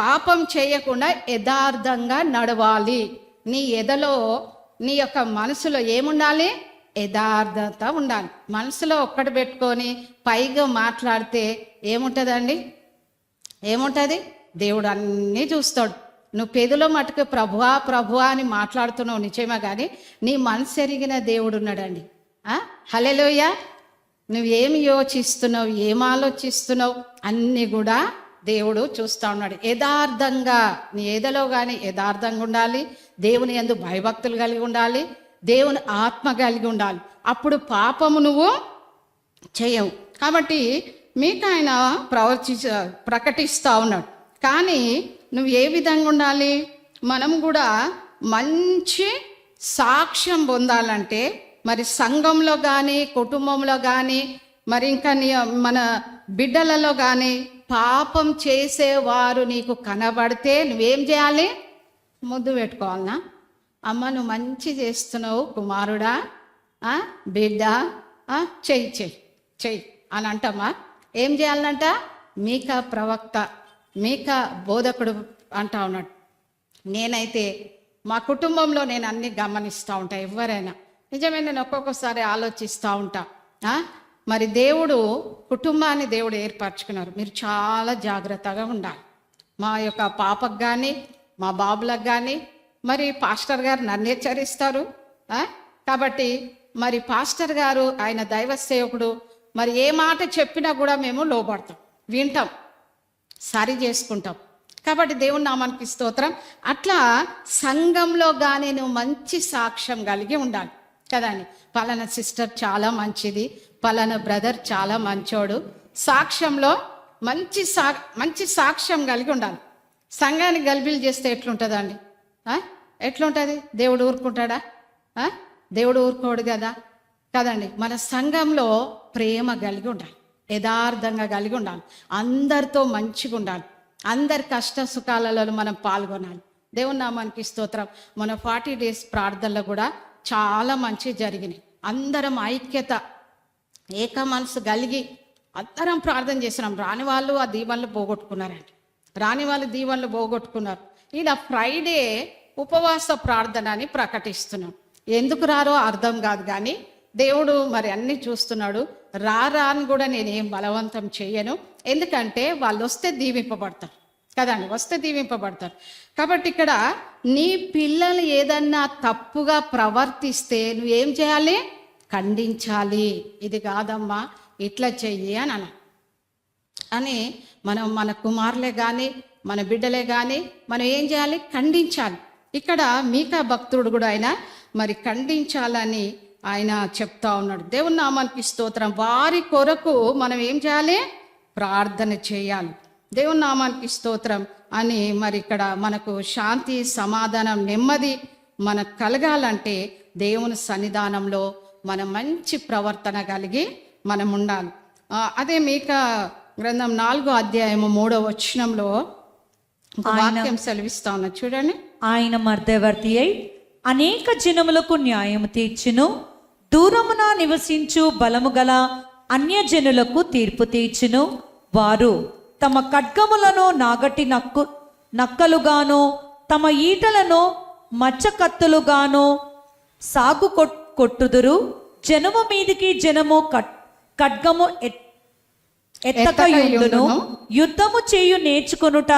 పాపం చేయకుండా యథార్థంగా నడవాలి. నీ ఎదలో నీ యొక్క మనసులో ఏముండాలి, యథార్థత ఉండాలి. మనసులో ఒక్కటి పెట్టుకొని పైగా మాట్లాడితే ఏముంటుందండి, ఏముంటుంది? దేవుడు అన్నీ చూస్తాడు. నువ్వు పెదలో మటుకు ప్రభువా ప్రభువా అని మాట్లాడుతున్నావు నిజమే, కానీ నీ మనసు ఎరిగిన దేవుడు ఉన్నాడండి. హల్లెలూయా. నువ్వేమి యోచిస్తున్నావు, ఏం ఆలోచిస్తున్నావు అన్నీ కూడా దేవుడు చూస్తూ ఉన్నాడు. యథార్థంగా నీ ఏదలో కానీ యథార్థంగా ఉండాలి, దేవుని యందు భయభక్తులు కలిగి ఉండాలి, దేవుని ఆత్మ కలిగి ఉండాలి. అప్పుడు పాపము నువ్వు చేయవు. కాబట్టి మీకు ఆయన ప్రకటిస్తూ ఉన్నాడు. కానీ నువ్వు ఏ విధంగా ఉండాలి, మనం కూడా మంచి సాక్ష్యం పొందాలంటే మరి సంఘంలో కానీ, కుటుంబంలో కానీ, మరి ఇంకా మన బిడ్డలలో కానీ పాపం చేసేవారు నీకు కనబడితే నువ్వేం చేయాలి? ముద్దు పెట్టుకోవాలనా? అమ్మ నువ్వు మంచి చేస్తున్నావు కుమారుడా, బిడ్డ, చెయ్యి చెయ్యి చెయ్యి అని అంటమ్మా. ఏం చేయాలంట? మీకా ప్రవక్త, మీకా బోధకుడు అంటా ఉన్నాడు. నేనైతే మా కుటుంబంలో నేను అన్ని గమనిస్తూ ఉంటా. ఎవరైనా నిజమే, నేను ఒక్కొక్కసారి ఆలోచిస్తూ ఉంటా. మరి దేవుడు కుటుంబాన్ని దేవుడు ఏర్పరచుకున్నారు. మీరు చాలా జాగ్రత్తగా ఉండాలి. మా యొక్క పాపకు కానీ, మా బాబులకు కానీ, మరి పాస్టర్ గారు నన్ను హెచ్చరిస్తారు. కాబట్టి మరి పాస్టర్ గారు ఆయన దైవ సేవకుడు, మరి ఏ మాట చెప్పినా కూడా మేము లోబడతాం, వింటాం, సరి చేసుకుంటాం. కాబట్టి దేవుని నామానికి స్తోత్రం. అట్లా సంఘంలో కానీ నువ్వు మంచి సాక్ష్యం కలిగి ఉండాలి కదండి. పలానా సిస్టర్ చాలా మంచిది, పలానా బ్రదర్ చాలా మంచోడు, సాక్ష్యంలో మంచి సాక్ష్యం కలిగి ఉండాలి. సంఘానికి గలిబిలు చేస్తే ఎట్లుంటుందండి? ఎట్లుంటుంది? దేవుడు ఊరుకుంటాడా? దేవుడు ఊరుకోడు కదా కదండి. మన సంఘంలో ప్రేమ కలిగి ఉండాలి, యథార్థంగా కలిగి ఉండాలి, అందరితో మంచిగా ఉండాలి, అందరి కష్ట సుఖాలలో మనం పాల్గొనాలి. దేవుని నామానికి స్తోత్రం. మన 40 days ప్రార్థనలో కూడా చాలా మంచి జరిగినాయి. అందరం ఐక్యత, ఏక మనసు కలిగి అందరం ప్రార్థన చేసినాం. రాని వాళ్ళు ఆ దీవెనలు పోగొట్టుకున్నారండి, రాని వాళ్ళు దీవెనలు పోగొట్టుకున్నారు. ఇలా ఫ్రైడే ఉపవాస ప్రార్థన అని ప్రకటిస్తున్నాం. ఎందుకు రారో అర్థం కాదు, కానీ దేవుడు మరి అన్ని చూస్తున్నాడు. రాని కూడా నేనేం బలవంతం చేయను, ఎందుకంటే వాళ్ళు వస్తే దీవింపబడతారు కదండి, వస్తే దీవింపబడతారు. కాబట్టి ఇక్కడ నీ పిల్లలు ఏదన్నా తప్పుగా ప్రవర్తిస్తే నువ్వేం చేయాలి? ఖండించాలి. ఇది కాదమ్మా, ఇట్లా చెయ్యి అని మనం మన కుమారులే కానీ, మన బిడ్డలే కానీ మనం ఏం చేయాలి? ఖండించాలి. ఇక్కడ మీకా భక్తుడు కూడా ఆయన మరి ఖండించాలని ఆయన చెప్తా ఉన్నాడు. దేవుని నామానికి స్తోత్రం. వారి కొరకు మనం ఏం చేయాలి? ప్రార్థన చేయాలి. దేవుని నామానికి స్తోత్రం అని మరి ఇక్కడ మనకు శాంతి, సమాధానం, నెమ్మది మనకు కలగాలంటే దేవుని సన్నిధానంలో మనం మంచి ప్రవర్తన కలిగి మనం ఉండాలి. అదే మీకా గ్రంథం 4వ అధ్యాయము 3వ వచనంలో వాక్యం సెలవిస్తా ఉన్నా చూడండి. ఆయన మధ్యవర్తి అయి అనేక జనములకు న్యాయము తీర్చును, దూరమున నివసించు బలము గల అన్యజనులకు తీర్పు తీర్చును. వారు తమ ఖడ్గములను నాగటి నక్కలుగానో, తమ ఈటలను మచ్చకత్తులుగానో సాగు కొట్టుదురు. జనము మీదికి జనము ఖడ్గము ఎత్తకయుండును. యుద్ధము చేయు నేర్చుకొనుట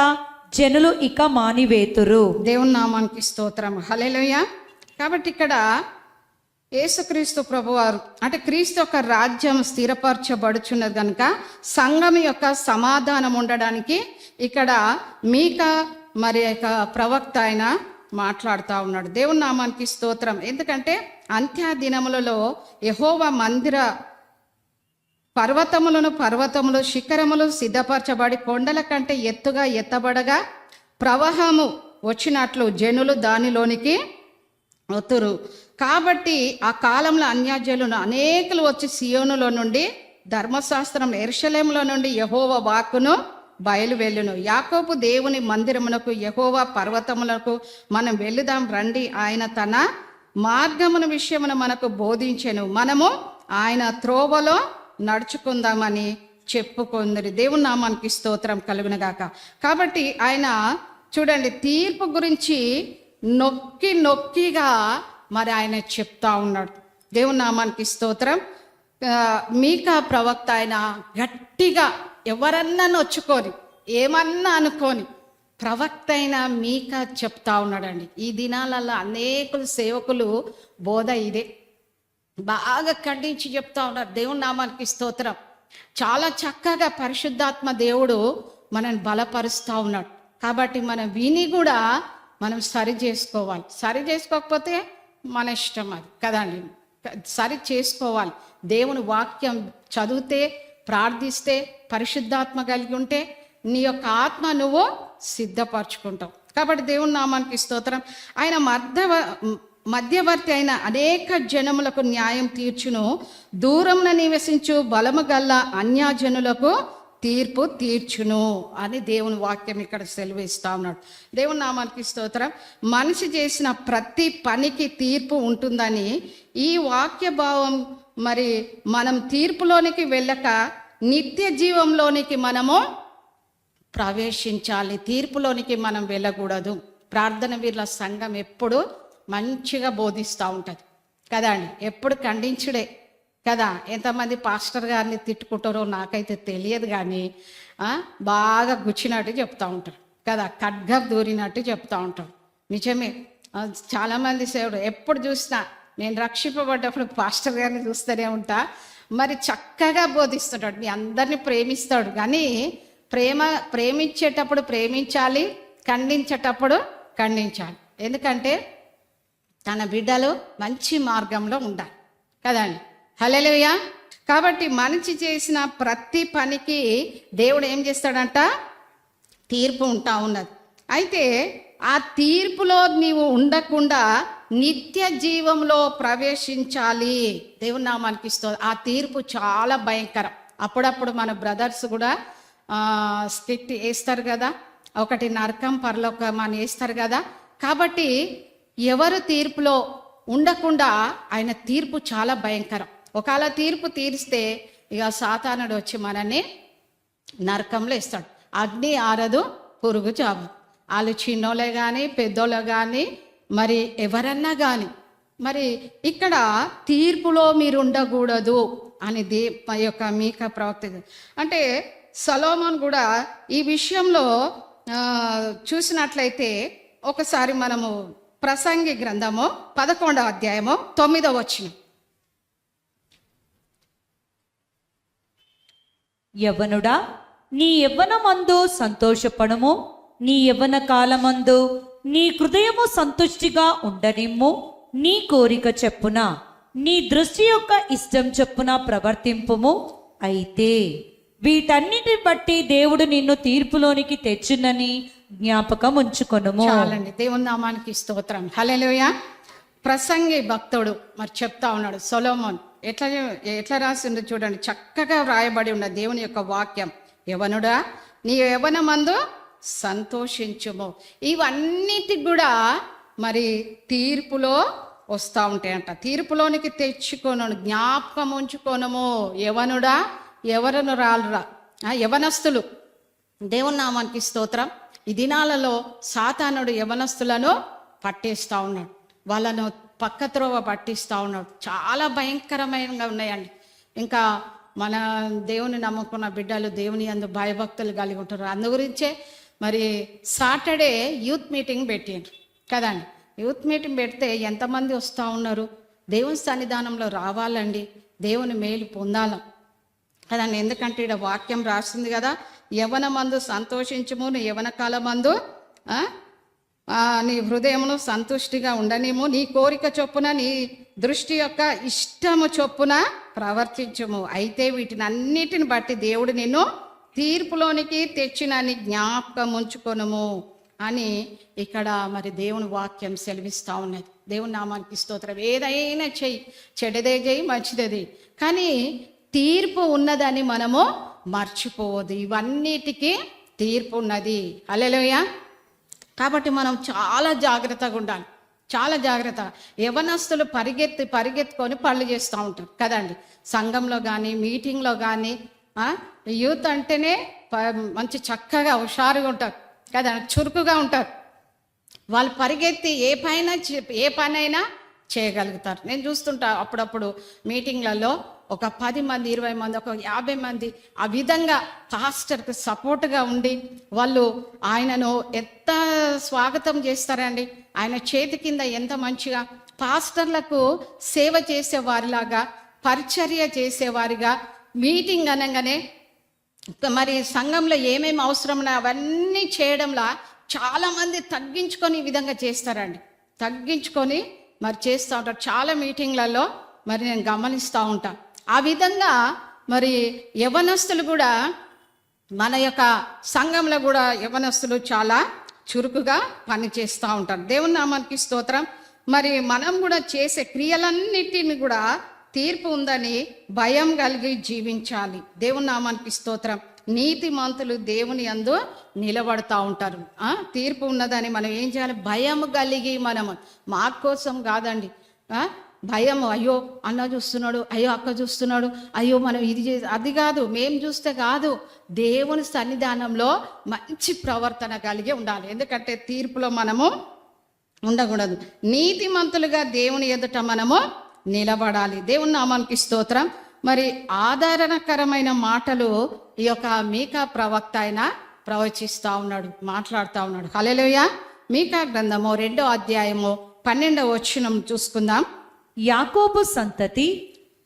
జనులు ఇక మానివేతురు. దేవుని నామానికి స్తోత్రం. హల్లెలూయా. కాబట్టి ఇక్కడ యేసుక్రీస్తు ప్రభువారు అంటే క్రీస్తు యొక్క రాజ్యం స్థిరపరచబడుచున్నది కనుక సంఘం యొక్క సమాధానం ఉండడానికి ఇక్కడ మీకా మరి యొక్క ప్రవక్త ఆయన మాట్లాడుతూ ఉన్నాడు. దేవుని నామానికి స్తోత్రం. ఎందుకంటే అంత్య దినములలో యెహోవా మందిర పర్వతములు శిఖరములు సిద్ధపరచబడి కొండల కంటే ఎత్తుగా ఎత్తబడగా ప్రవాహము వచ్చినట్లు జనులు దానిలోనికి వత్తురు. కాబట్టి ఆ కాలంలో అన్యజనులు అనేకులు వచ్చి సియోనులో నుండి ధర్మశాస్త్రం యెరూషలేములో నుండి యెహోవా వాక్కును బయలువెళ్ళును. యాకోబు దేవుని మందిరమునకు, యెహోవా పర్వతములకు మనం వెళ్ళుదాం రండి, ఆయన తన మార్గమున విషయమును మనకు బోధించెను, మనము ఆయన త్రోవలో నడుచుకుందామని చెప్పుకుందరు. దేవుని నామానికి స్తోత్రం కలుగునగాక. కాబట్టి ఆయన చూడండి తీర్పు గురించి నొక్కిగా మరి ఆయన చెప్తా ఉన్నాడు. దేవుని నామానికి స్తోత్రం. మీకా ప్రవక్త ఆయన గట్టిగా ఎవరన్నా నొచ్చుకొని ఏమన్నా అనుకొని ప్రవక్త అయిన మీకా చెప్తా ఉన్నాడండి. ఈ దినాలలో అనేకులు సేవకులు బోధ ఇదే, బాగా ఖండించి చెప్తా ఉన్నారు. దేవుని నామానికి స్తోత్రం. చాలా చక్కగా పరిశుద్ధాత్మ దేవుడు మనల్ని బలపరుస్తూ ఉన్నాడు. కాబట్టి మనం విని కూడా మనం సరి చేసుకోవాలి. సరి చేసుకోకపోతే మన ఇష్టం అది కదండి. సరి చేసుకోవాలి. దేవుని వాక్యం చదివితే, ప్రార్థిస్తే, పరిశుద్ధాత్మ కలిగి ఉంటే నీ యొక్క ఆత్మ నువ్వు సిద్ధపరచుకుంటావు. కాబట్టి దేవుని నామానికి స్తోత్రం. ఆయన మధ్యవర్తి అయిన అనేక జనములకు న్యాయం తీర్చును, దూరంన నివసించు బలము గల్ల అన్యజనులకు తీర్పు తీర్చును అని దేవుని వాక్యం ఇక్కడ సెలవిస్తా ఉన్నాడు. దేవుని నామానికి స్తోత్రం. మనిషి చేసిన ప్రతి పనికి తీర్పు ఉంటుందని ఈ వాక్య భావం మరి మనం తీర్పులోనికి వెళ్ళక నిత్య జీవంలోనికి మనము ప్రవేశించాలి. తీర్పులోనికి మనం వెళ్ళకూడదు. ప్రార్థన వీరుల సంఘం ఎప్పుడు మంచిగా బోధిస్తూ ఉంటుంది కదా అండి, ఎప్పుడు ఖండించుడే కదా. ఎంతమంది పాస్టర్ గారిని తిట్టుకుంటారో నాకైతే తెలియదు, కానీ బాగా గుచ్చినట్టు చెప్తూ ఉంటారు కదా, ఖడ్గం దూరినట్టు చెప్తూ ఉంటారు. నిజమే. చాలామంది సేవడు ఎప్పుడు చూసినా నేను రక్షింపబడ్డప్పుడు పాస్టర్ గారిని చూస్తూనే ఉంటా. మరి చక్కగా బోధిస్తుంటాడు, మీ అందరినీ ప్రేమిస్తాడు. కానీ ప్రేమించేటప్పుడు ప్రేమించాలి, ఖండించేటప్పుడు ఖండించాలి. ఎందుకంటే తన బిడ్డలు మంచి మార్గంలో ఉండాలి కదండి. హల్లెలూయా. కాబట్టి మనిషి చేసిన ప్రతి పనికి దేవుడు ఏం చేస్తాడంట, తీర్పు ఉంటా ఉన్నది. అయితే ఆ తీర్పులో నీవు ఉండకుండా నిత్య జీవంలో ప్రవేశించాలి. దేవుని నామానికి ఇస్తుంది. ఆ తీర్పు చాలా భయంకరం. అప్పుడప్పుడు మన బ్రదర్స్ కూడా స్కిట్ వేస్తారు కదా, ఒకటి నరకం పరలోకం అని వేస్తారు కదా. కాబట్టి ఎవరు తీర్పులో ఉండకుండా ఆయన తీర్పు చాలా భయంకరం. ఒకవేళ తీర్పు తీరిస్తే ఇక సాతానుడు వచ్చి మనల్ని నరకంలో ఇస్తాడు. అగ్ని ఆరదు, పురుగు చావు. వాళ్ళు చిన్నోళ్ళే కానీ పెద్దోళ్ళే కానీ మరి ఎవరన్నా కానీ మరి ఇక్కడ తీర్పులో మీరు ఉండకూడదు అని యొక్క మీకా ప్రవక్త అంటే సొలొమోను కూడా ఈ విషయంలో చూసినట్లయితే ఒకసారి మనము ప్రసంగి గ్రంథము 11వ అధ్యాయము 9వ వచనం. యవ్వనుడా, నీ యవ్వనమందు సంతోషపడము, నీ యవ్వన కాలమందు నీ హృదయము సంతుష్టిగా ఉండనిమ్ము. నీ కోరిక చెప్పున, నీ దృష్టి యొక్క ఇష్టం చెప్పున ప్రవర్తింపుము. అయితే వీటన్నిటిని బట్టి దేవుడు నిన్ను తీర్పులోనికి తెచ్చునని జ్ఞాపకం ఉంచుకొనుము. చాలండి. దేవుని నామానికి స్తోత్రం. హల్లెలూయా. ప్రసంగి భక్తుడు మరి చెప్తా ఉన్నాడు సొలొమోన్. ఎట్లా రాసిందో చూడండి, చక్కగా వ్రాయబడి ఉన్న దేవుని యొక్క వాక్యం. యవ్వనుడా, నీ యవ్వనమందు సంతోషించుము. ఇవన్నిటికి కూడా మరి తీర్పులో వస్తూ ఉంటాయంట. తీర్పులోనికి తెచ్చుకోను, జ్ఞాపకం ఉంచుకోనము. యవ్వనుడా, ఎవరను రాలురా, యవనస్తులు. దేవుని నామానికి స్తోత్రం. ఈ దినాలలో సాతానుడు యవనస్తులను పట్టేస్తూ ఉన్నాడు, వాళ్ళను పక్కత్రోవ పట్టిస్తూ ఉన్నాడు. చాలా భయంకరమైనగా ఉన్నాయండి. ఇంకా మన దేవుని నమ్ముకున్న బిడ్డలు దేవుని యందు భయభక్తులు కలిగి ఉంటారు. అందు గురించే మరి సాటర్డే యూత్ మీటింగ్ పెట్టిండ్రు కదండి. యూత్ మీటింగ్ పెడితే ఎంతమంది వస్తూ ఉన్నారు. దేవుని సన్నిధానంలో రావాలండి, దేవుని మేలు పొందాలి కదండి. ఎందుకంటే ఇక్కడ వాక్యం రాస్తుంది కదా, యవ్వన మందు సంతోషించుము, నీ యవ్వన కాలమందు నీ హృదయమును సంతుష్టిగా ఉండనిము. నీ కోరిక చొప్పున, నీ దృష్టి యొక్క ఇష్టము చొప్పున ప్రవర్తించుము. అయితే వీటిని అన్నిటిని బట్టి దేవుడు నిన్ను తీర్పులోనికి తెచ్చినని జ్ఞాపకం ఉంచుకొనుము అని ఇక్కడ మరి దేవుని వాక్యం సెలవిస్తూ ఉన్నది. దేవుని నామానికి స్తోత్రం. ఏదైనా చెయ్యి, చెడ్డదే చెయ్యి, మంచిదే, కానీ తీర్పు ఉన్నదని మనము మర్చిపోవద్దు. ఇవన్నిటికీ తీర్పు ఉన్నది. హల్లెలూయా. కాబట్టి మనం చాలా జాగ్రత్తగా ఉండాలి, చాలా జాగ్రత్త. యవనస్తులు పరిగెత్తుకొని పనులు చేస్తూ ఉంటారు కదండి. సంఘంలో కానీ మీటింగ్లో కానీ యూత్ అంటేనే మంచి చక్కగా హుషారుగా ఉంటారు కదా, చురుకుగా ఉంటారు. వాళ్ళు పరిగెత్తి ఏ పనైనా చేయగలుగుతారు. నేను చూస్తుంటా అప్పుడప్పుడు మీటింగ్లలో ఒక 10 మంది 20 మంది ఒక 50 మంది ఆ విధంగా పాస్టర్కి సపోర్ట్గా ఉండి వాళ్ళు ఆయనను ఎంత స్వాగతం చేస్తారండి. ఆయన చేతి కింద ఎంత మంచిగా పాస్టర్లకు సేవ చేసేవారిలాగా, పరిచర్య చేసేవారిగా, మీటింగ్ అనగానే మరి సంఘంలో ఏమేమి అవసరమో అవన్నీ చేయడంలా చాలామంది తగ్గించుకొని ఈ విధంగా చేస్తారండి. తగ్గించుకొని మరి చేస్తూ ఉంటారు. చాలా మీటింగ్లలో మరి నేను గమనిస్తూ ఉంటాను. ఆ విధంగా మరి యవనస్తులు కూడా మన యొక్క సంఘంలో కూడా యవనస్తులు చాలా చురుకుగా పని చేస్తూ ఉంటారు. దేవుని నామానికి స్తోత్రం. మరి మనం కూడా చేసే క్రియలన్నిటిని కూడా తీర్పు ఉందని భయం కలిగి జీవించాలి. దేవుని నామానికి స్తోత్రం. నీతిమంతులు దేవుని యందు నిలబడతా ఉంటారు. తీర్పు ఉన్నదని మనం ఏం చేయాలి? భయం కలిగి మనము, మా కోసం కాదండి, భయం, అయ్యో అన్న చూస్తున్నాడు, అయ్యో అక్క చూస్తున్నాడు, అయ్యో మనం ఇది అది కాదు, మేము చూస్తే కాదు. దేవుని సన్నిధానంలో మంచి ప్రవర్తన కలిగి ఉండాలి. ఎందుకంటే తీర్పులో మనము ఉండకూడదు. నీతిమంతులుగా దేవుని ఎదుట మనము నిలబడాలి. దేవుని నామానికి స్తోత్రం. మరి ఆదరణకరమైన మాటలు ఈ యొక్క మీకా ప్రవక్త ఆయన ప్రవచిస్తూ ఉన్నాడు, మాట్లాడుతూ ఉన్నాడు. హల్లెలూయా. మీకా గ్రంథము 2వ అధ్యాయము 12వ వచనం చూసుకుందాం. యాకోబు సంతతి,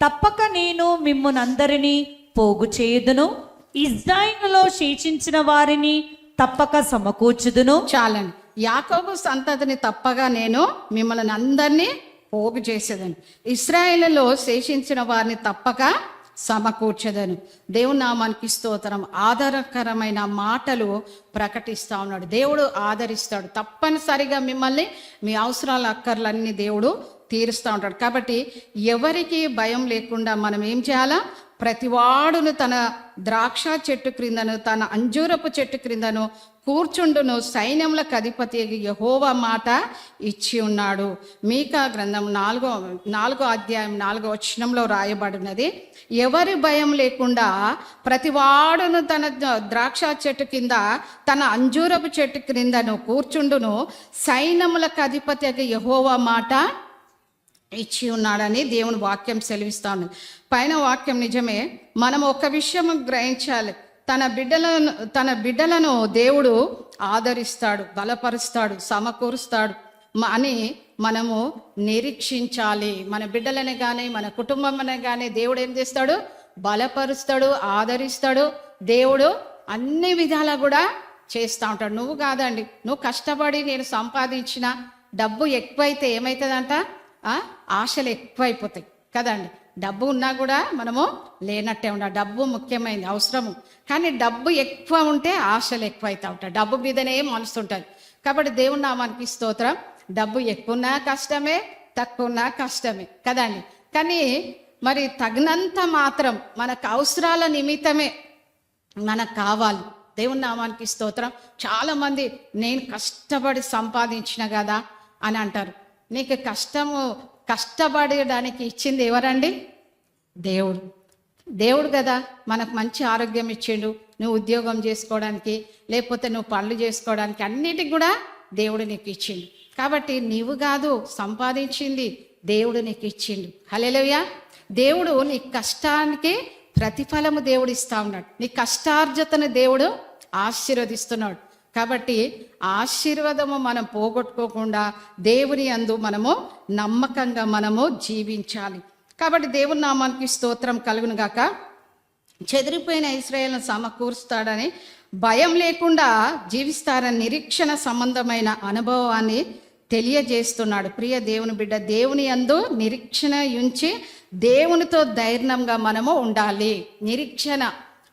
తప్పక నేను మిమ్మునందరినీ పోగు చేయుదును, ఇశ్రాయేలులో శేషించిన వారిని తప్పక సమకూర్చుదును. చాలండి. యాకోబు సంతతిని తప్పగా నేను మిమ్మల్ని అందరినీ పోగు చేసేదని, ఇశ్రాయేలులో శేషించిన వారిని తప్పక సమకూర్చదను. దేవుని నామానికి స్తోత్రం. ఆదరకరమైన మాటలు ప్రకటిస్తూ ఉన్నాడు. దేవుడు ఆదరిస్తాడు. తప్పనిసరిగా మిమ్మల్ని మీ అవసరాల అక్కర్లన్నీ దేవుడు తీరుస్తూ ఉంటాడు. కాబట్టి ఎవరికి భయం లేకుండా మనం ఏం చేయాలా? ప్రతివాడును తన ద్రాక్ష చెట్టు క్రిందను, తన అంజూరపు చెట్టు క్రిందను కూర్చుండును, సైన్యములకు అధిపతి యెహోవా మాట ఇచ్చి ఉన్నాడు. మీకా గ్రంథం 4వ అధ్యాయం 4వ వచనంలో రాయబడినది, ఎవరి భయం లేకుండా ప్రతివాడును తన ద్రాక్ష చెట్టు కింద, తన అంజూరపు చెట్టు క్రిందను కూర్చుండును, సైన్యములకు అధిపతి యెహోవా మాట ఇచ్చి ఉన్నాడని దేవుని వాక్యం సెలవిస్తాను. పైన వాక్యం నిజమే. మనం ఒక విషయం గ్రహించాలి. తన బిడ్డలను దేవుడు ఆదరిస్తాడు, బలపరుస్తాడు, సమకూరుస్తాడు అని మనము నిరీక్షించాలి. మన బిడ్డలనే కానీ మన కుటుంబమనే కానీ దేవుడు ఏం చేస్తాడు? బలపరుస్తాడు, ఆదరిస్తాడు. దేవుడు అన్ని విధాలా కూడా చేస్తూ ఉంటాడు. నువ్వు కాదండి, నువ్వు కష్టపడి నేను సంపాదించిన డబ్బు ఎక్కువైతే ఏమవుతుందంట? ఆశలు ఎక్కువైపోతాయి కదండి. డబ్బు ఉన్నా కూడా మనము లేనట్టే ఉండాలి. డబ్బు ముఖ్యమైనది, అవసరము. కానీ డబ్బు ఎక్కువ ఉంటే ఆశలు ఎక్కువైతే ఉంటాయి. డబ్బు మీదనే మనసు ఉంటుంది. కాబట్టి దేవుని నామానికి స్తోత్రం. డబ్బు ఎక్కువ ఉన్నా కష్టమే, తక్కువ ఉన్నా కష్టమే కదండి. కానీ మరి తగినంత మాత్రం మనకు అవసరాల నిమిత్తమే మనకు కావాలి. దేవుని నామానికి స్తోత్రం. చాలామంది నేను కష్టపడి సంపాదించిన కదా అని అంటారు. నీకు కష్టపడడానికి ఇచ్చింది ఎవరండి? దేవుడు కదా మనకు మంచి ఆరోగ్యం ఇచ్చిండు. నువ్వు ఉద్యోగం చేసుకోవడానికి, లేకపోతే నువ్వు పనులు చేసుకోవడానికి, అన్నిటికి కూడా దేవుడు నీకు ఇచ్చిండు. కాబట్టి నీవు కాదు సంపాదించింది, దేవుడు నీకు ఇచ్చిండు. హల్లెలూయా. దేవుడు నీ కష్టానికి ప్రతిఫలము దేవుడు ఇస్తా ఉన్నాడు. నీ కష్టార్జతను దేవుడు ఆశీర్వదిస్తున్నాడు. కాబట్టి ఆశీర్వాదము మనం పోగొట్టుకోకుండా దేవుని యందు మనము నమ్మకంగా మనము జీవించాలి. కాబట్టి దేవుని నామానికి స్తోత్రం కలుగును గాక. చెదిరిపోయిన ఇశ్రాయేలును సమకూరుస్తాడని, భయం లేకుండా జీవిస్తారని నిరీక్షణ సంబంధమైన అనుభవాన్ని తెలియజేస్తున్నాడు. ప్రియ దేవుని బిడ్డ, దేవుని యందు నిరీక్షణ ఉంచి దేవునితో ధైర్యంగా మనము ఉండాలి. నిరీక్షణ,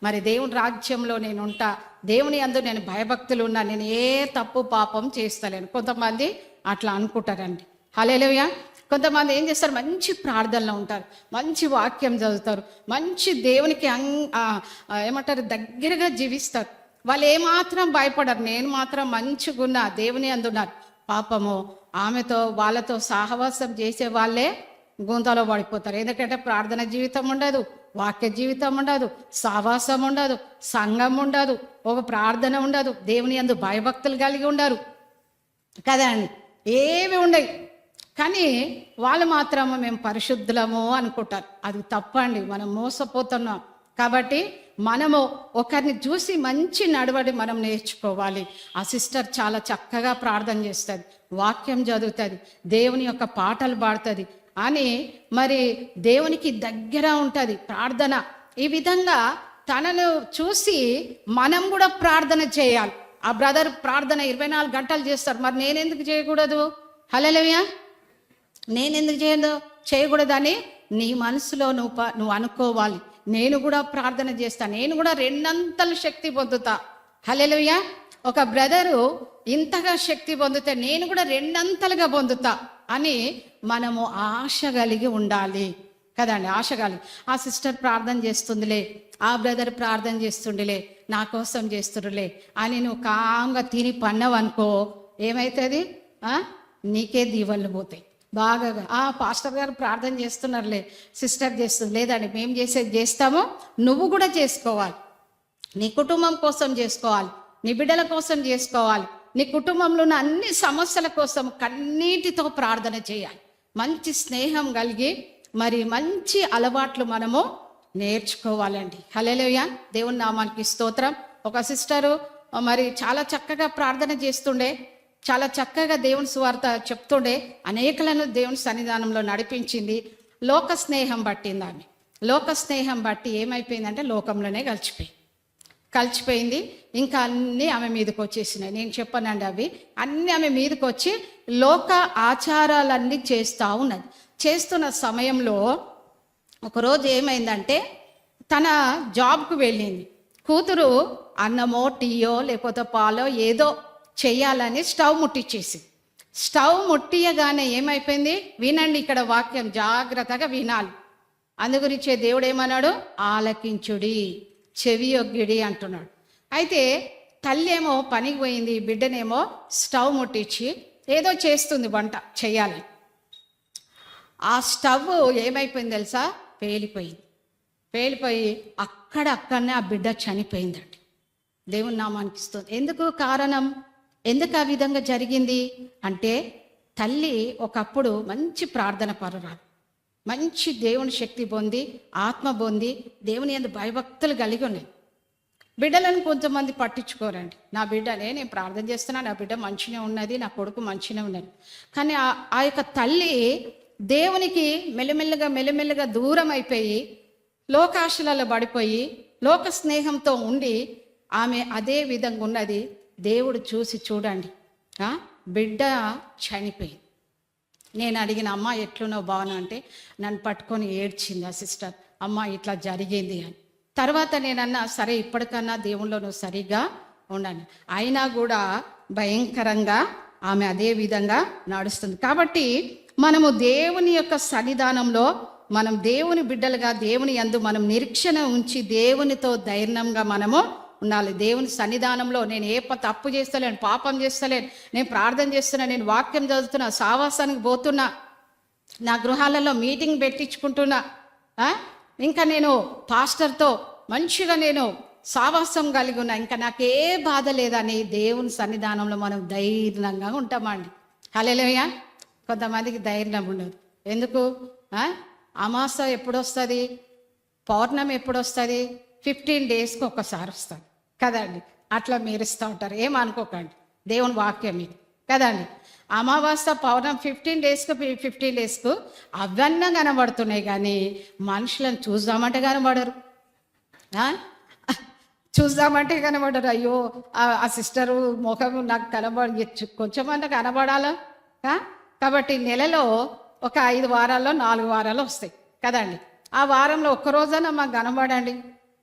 మరి దేవుని రాజ్యంలో నేను ఉంటా, దేవుని యందు నేను భయభక్తులు ఉన్నా, నేను ఏ తప్పు పాపం చేస్తలేను. కొంతమంది అట్లా అనుకుంటారండి. హల్లెలూయా. కొంతమంది ఏం చేస్తారు? మంచి ప్రార్థనలో ఉంటారు, మంచి వాక్యం చదువుతారు, మంచి దేవునికి ఏమంటారు దగ్గరగా జీవిస్తారు. వాళ్ళు ఏమాత్రం భయపడరు. నేను మాత్రం మంచిగా ఉన్నా, దేవుని అందున్నారు. పాపము వాళ్ళతో సహవాసం చేసే వాళ్ళే గుంతలో పడిపోతారు. ఎందుకంటే ప్రార్థన జీవితం ఉండదు, వాక్య జీవితం ఉండదు, సహవాసం ఉండదు, సంఘం ఉండదు, ఒక ప్రార్థన ఉండదు, దేవుని యందు భయభక్తులు కలిగి ఉండరు కదా అండి. ఏవి ఉండవు. కానీ వాళ్ళు మాత్రము మేము పరిశుద్ధులము అనుకుంటారు. అది తప్పండి. మనం మోసపోతున్నాం. కాబట్టి మనము ఒకరిని చూసి మంచి నడవడి మనం నేర్చుకోవాలి. ఆ సిస్టర్ చాలా చక్కగా ప్రార్థన చేస్తుంది, వాక్యం చదువుతుంది, దేవుని యొక్క పాటలు పాడుతుంది అని, మరి దేవునికి దగ్గర ఉంటుంది ప్రార్థన. ఈ విధంగా తనను చూసి మనం కూడా ప్రార్థన చేయాలి. ఆ బ్రదర్ ప్రార్థన 24 గంటలు చేస్తారు, మరి నేనెందుకు చేయకూడదు? హల్లెలూయా. నేనెందుకు చేయకూడదని నీ మనసులో నువ్వు అనుకోవాలి. నేను కూడా ప్రార్థన చేస్తా, నేను కూడా 2 అంతలు శక్తి పొందుతా. హల్లెలూయా. ఒక బ్రదరు ఇంతగా శక్తి పొందితే నేను కూడా రెండంతలుగా పొందుతా అని మనము ఆశ కలిగి ఉండాలి కదండి. ఆశ కలిగి ఆ సిస్టర్ ప్రార్థన చేస్తుందిలే, ఆ బ్రదర్ ప్రార్థన చేస్తుండిలే, నా కోసం చేస్తుండలే అని నువ్వు కాంగా తిని పన్నావనుకో ఏమవుతుంది? నీకే దీవెనలు పోతాయి బాగా. పాస్టర్ గారు ప్రార్థన చేస్తున్నారులే, సిస్టర్ చేస్తుంది లేదండి, మేము చేసేది చేస్తామో నువ్వు కూడా చేసుకోవాలి. నీ కుటుంబం కోసం చేసుకోవాలి, నీ బిడ్డల కోసం చేసుకోవాలి, నీ కుటుంబంలో ఉన్న అన్ని సమస్యల కోసం కన్నీటితో ప్రార్థన చేయాలి. మంచి స్నేహం కలిగి మరి మంచి అలవాట్లు మనము నేర్చుకోవాలండి. హల్లెలూయా, దేవుని నామానికి స్తోత్రం. ఒక సిస్టరు మరి చాలా చక్కగా ప్రార్థన చేస్తుండే, చాలా చక్కగా దేవుని సువార్త చెప్తుండే, అనేకులను దేవుని సన్నిధానంలో నడిపించింది. లోక స్నేహం పట్టింది ఆమె. లోక స్నేహం బట్టి ఏమైపోయిందంటే లోకంలోనే కలిసిపోయింది. ఇంకా అన్నీ ఆమె మీదకి వచ్చేసినాయి. నేను చెప్పానండి, అవి అన్నీ ఆమె మీదకి వచ్చి లోక ఆచారాలన్నీ చేస్తూ ఉన్నది. చేస్తున్న సమయంలో ఒకరోజు ఏమైందంటే తన జాబ్కు వెళ్ళింది. కూతురు అన్నమో టీయో లేకపోతే పాలో ఏదో చెయ్యాలని స్టవ్ ముట్టించేసి, స్టవ్ ముట్టియగానే ఏమైపోయింది? వినండి, ఇక్కడ వాక్యం జాగ్రత్తగా వినాలి. అందుగురించే దేవుడు ఏమన్నాడు? ఆలకించుడి, చెవి యొగ్గిడి అంటున్నాడు. అయితే తల్లి ఏమో పనికి పోయింది, బిడ్డనేమో స్టవ్ ముట్టించి ఏదో చేస్తుంది, వంట చెయ్యాలి. ఆ స్టవ్ ఏమైపోయింది తెలుసా? పేలిపోయి అక్కడనే ఆ బిడ్డ చనిపోయిందండి. దేవుని నామానికి ఇస్తుంది. ఎందుకు కారణం? ఎందుకు ఆ విధంగా జరిగింది అంటే తల్లి ఒకప్పుడు మంచి ప్రార్థన పరురాలు, మంచి దేవుని శక్తి పొంది, ఆత్మ పొంది, దేవుని యందు భయభక్తులు కలిగి ఉన్నాయి. బిడ్డలను కొంతమంది పట్టించుకోరండి. నా బిడ్డనే నేను ప్రార్థన చేస్తున్నా, నా బిడ్డ మంచిగా ఉన్నది, నా కొడుకు మంచిగా ఉన్నది. కానీ ఆ యొక్క తల్లి దేవునికి మెల్లమెల్లగా దూరం అయిపోయి లోకాశలలో పడిపోయి లోక స్నేహంతో ఉండి ఆమె అదే విధంగా ఉన్నది. దేవుడు చూసి చూడండి, బిడ్డ చనిపోయింది. నేను అడిగిన, అమ్మ ఎట్లున్నావు బాగున్నా అంటే నన్ను పట్టుకొని ఏడ్చింది ఆ సిస్టర్, అమ్మ ఇట్లా జరిగింది అని. తర్వాత నేనన్నా, సరే ఇప్పటికన్నా దేవుళ్ళో నువ్వు సరిగ్గా ఉండండి. అయినా కూడా భయంకరంగా ఆమె అదే విధంగా నడుస్తుంది. కాబట్టి మనము దేవుని యొక్క సన్నిధానంలో మనం దేవుని బిడ్డలుగా దేవుని యందు మనం నిరీక్షణ ఉంచి దేవునితో ధైర్యంగా మనము ఉండాలి. దేవుని సన్నిధానంలో నేను ఏ తప్పు చేస్తలేను, పాపం చేస్తలేను, నేను ప్రార్థన చేస్తున్నా, నేను వాక్యం చదువుతున్నా, సావాసానికి పోతున్నా, నా గృహాలలో మీటింగ్ పెట్టించుకుంటున్నా, ఇంకా నేను పాస్టర్తో మంచిగా నేను సావాసం కలిగి ఉన్నా, ఇంకా నాకే బాధ లేదని దేవుని సన్నిధానంలో మనం ధైర్యంగా ఉంటామండి. హల్లెలూయా. కొంతమందికి ధైర్యం ఉండదు. ఎందుకు? అమాస ఎప్పుడు వస్తుంది, పౌర్ణమి ఎప్పుడు వస్తుంది, 15 డేస్కి ఒకసారి వస్తుంది కదండి. అట్లా మీరు ఇస్తూ ఉంటారు, ఏమనుకోకండి, దేవుని వాక్యం ఇది కదండి. అమావాస్య పౌర్ణమి 15 డేస్కు అవన్నీ కనబడుతున్నాయి, కానీ మనుషులను చూద్దామంటే కనబడరు, అయ్యో ఆ సిస్టరు ముఖం నాకు కనబడచ్చు, కొంచెమన్నా కనబడాలా. కాబట్టి నెలలో ఒక 5 వారాల్లో 4 వారాలు వస్తాయి కదండి. ఆ వారంలో ఒక్కరోజైనా మాకు కనబడండి,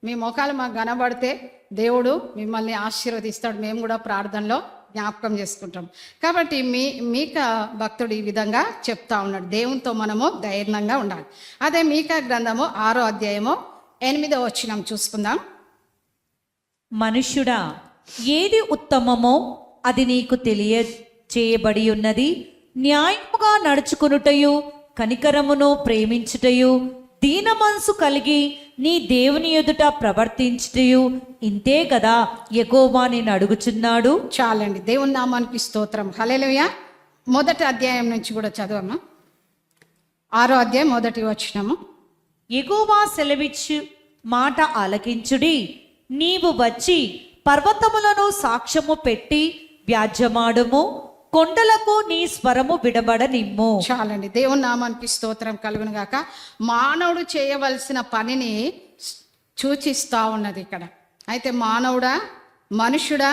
మీ ముఖాలు మాకు కనబడితే దేవుడు మిమ్మల్ని ఆశీర్వదిస్తాడు. మేము కూడా ప్రార్థనలో జ్ఞాపకం చేసుకుంటాం. కాబట్టి మీకా భక్తుడు ఈ విధంగా చెప్తా ఉన్నాడు, దేవునితో మనము ధైర్యంగా ఉండాలి. అదే మీకా గ్రంథము 6వ అధ్యాయము 8వ వచనం చూసుకుందాం. మనుష్యుడా, ఏది ఉత్తమమో అది నీకు తెలియచేయబడి ఉన్నది. న్యాయముగా నడుచుకునుటయు, కనికరమును ప్రేమించుటయు, దీన మనసు కలిగి నీ దేవుని ఎదుట ప్రవర్తించుటయు ఇంతే కదా యెహోవా నేను అడుగుచున్నాడు. చాలండి, దేవుని నామానికి స్తోత్రం. హల్లెలూయా. 1వ అధ్యాయం నుంచి కూడా చదవమ్మా. 6వ అధ్యాయం 1వ వచనము. యెహోవా సెలవిచ్చు మాట ఆలకించుడి. నీవు వచ్చి పర్వతములను సాక్ష్యము పెట్టి వ్యాజ్యమాడుము, కొండలకు నీ స్వరము విడబడనిమ్ము. చాలండి, దేవుని నామానికి స్తోత్రం కలుగును గాక. మానవుడు చేయవలసిన పనిని సూచిస్తూ ఉన్నది ఇక్కడ. అయితే మానవుడా, మనుషుడా,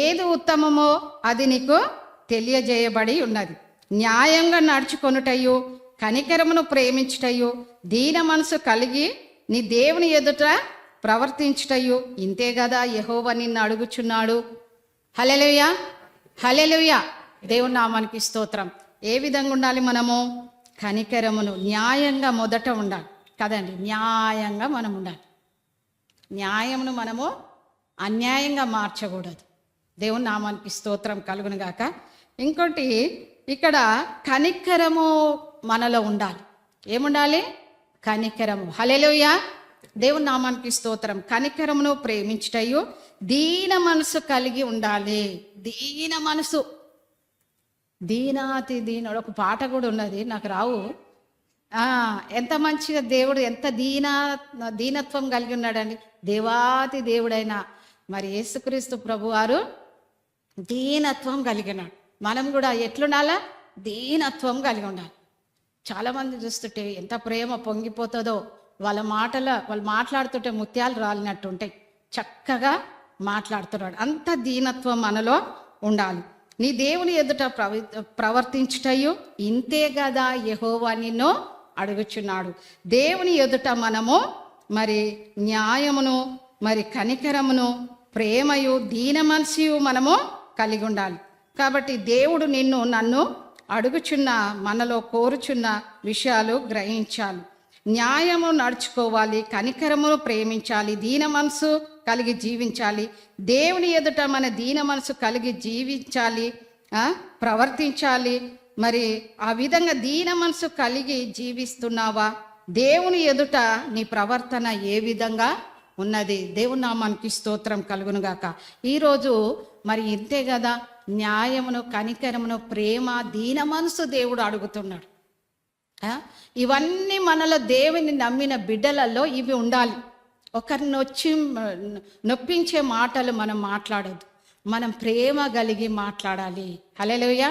ఏది ఉత్తమమో అది నీకు తెలియజేయబడి ఉన్నది. న్యాయంగా నడుచుకొనుటయు, కనికరమును ప్రేమించుటయు, దీన మనసు కలిగి నీ దేవుని ఎదుట ప్రవర్తించుటయు ఇంతే కదా యెహోవా నిన్ను అడుగుచున్నాడు. హల్లెలూయా. హల్లెలూయా. దేవుని నామానికి స్తోత్రం. ఏ విధంగా ఉండాలి మనము? కనికరమును, న్యాయంగా మొదట ఉండాలి కదండి. న్యాయంగా మనం ఉండాలి. న్యాయమును మనము అన్యాయంగా మార్చకూడదు. దేవుని నామానికి స్తోత్రం కలుగును గాక. ఇంకోటి ఇక్కడ కనికరము మనలో ఉండాలి. ఏముండాలి? కనికరము. హల్లెలూయా. దేవుని నామానికి స్తోత్రం. కనికరమును ప్రేమించుటయు దీన మనసు కలిగి ఉండాలి. దీన మనసు, దీనాతి దీనుడు. ఒక పాట కూడా ఉన్నది, నాకు రావు. ఎంత మంచిగా దేవుడు ఎంత దీనత్వం కలిగి ఉన్నాడండి. దేవాతి దేవుడైన మరి యేసుక్రీస్తు ప్రభువారు దీనత్వం కలిగినాడు. మనం కూడా ఎట్లుండాలా? దీనత్వం కలిగి ఉండాలి. చాలామంది చూస్తుంటే ఎంత ప్రేమ పొంగిపోతుందో, వాళ్ళు మాట్లాడుతుంటే ముత్యాలు రాలినట్టు ఉంటాయి. చక్కగా మాట్లాడుతున్నాడు. అంత దీనత్వం మనలో ఉండాలి. నీ దేవుని ఎదుట ప్రవర్తించుటయు ఇంతే కదా యెహోవా నిన్ను అడుగుచున్నాడు. దేవుని ఎదుట మనము మరి న్యాయమును, మరి కనికరమును, ప్రేమయు, దీన మనసు మనము కలిగి ఉండాలి. కాబట్టి దేవుడు నన్ను అడుగుచున్న, మనలో కోరుచున్న విషయాలు గ్రహించాలి. న్యాయము నడుచుకోవాలి, కనికరమును ప్రేమించాలి, దీన మనసు కలిగి జీవించాలి. దేవుని ఎదుట మన దీన మనసు కలిగి జీవించాలి, ప్రవర్తించాలి. మరి ఆ విధంగా దీన మనసు కలిగి జీవిస్తున్నావా? దేవుని ఎదుట నీ ప్రవర్తన ఏ విధంగా ఉన్నది? దేవుని నామానికి స్తోత్రం కలుగునుగాక. ఈరోజు మరి ఇంతే కదా, న్యాయమును, కనికరమును, ప్రేమ, దీన మనసు దేవుడు అడుగుతున్నాడు. ఇవన్నీ మనలో దేవుని నమ్మిన బిడ్డలలో ఇవి ఉండాలి. ఒకరిని నొప్పించే మాటలు మనం మాట్లాడొద్దు. మనం ప్రేమ కలిగి మాట్లాడాలి. హల్లెలూయా.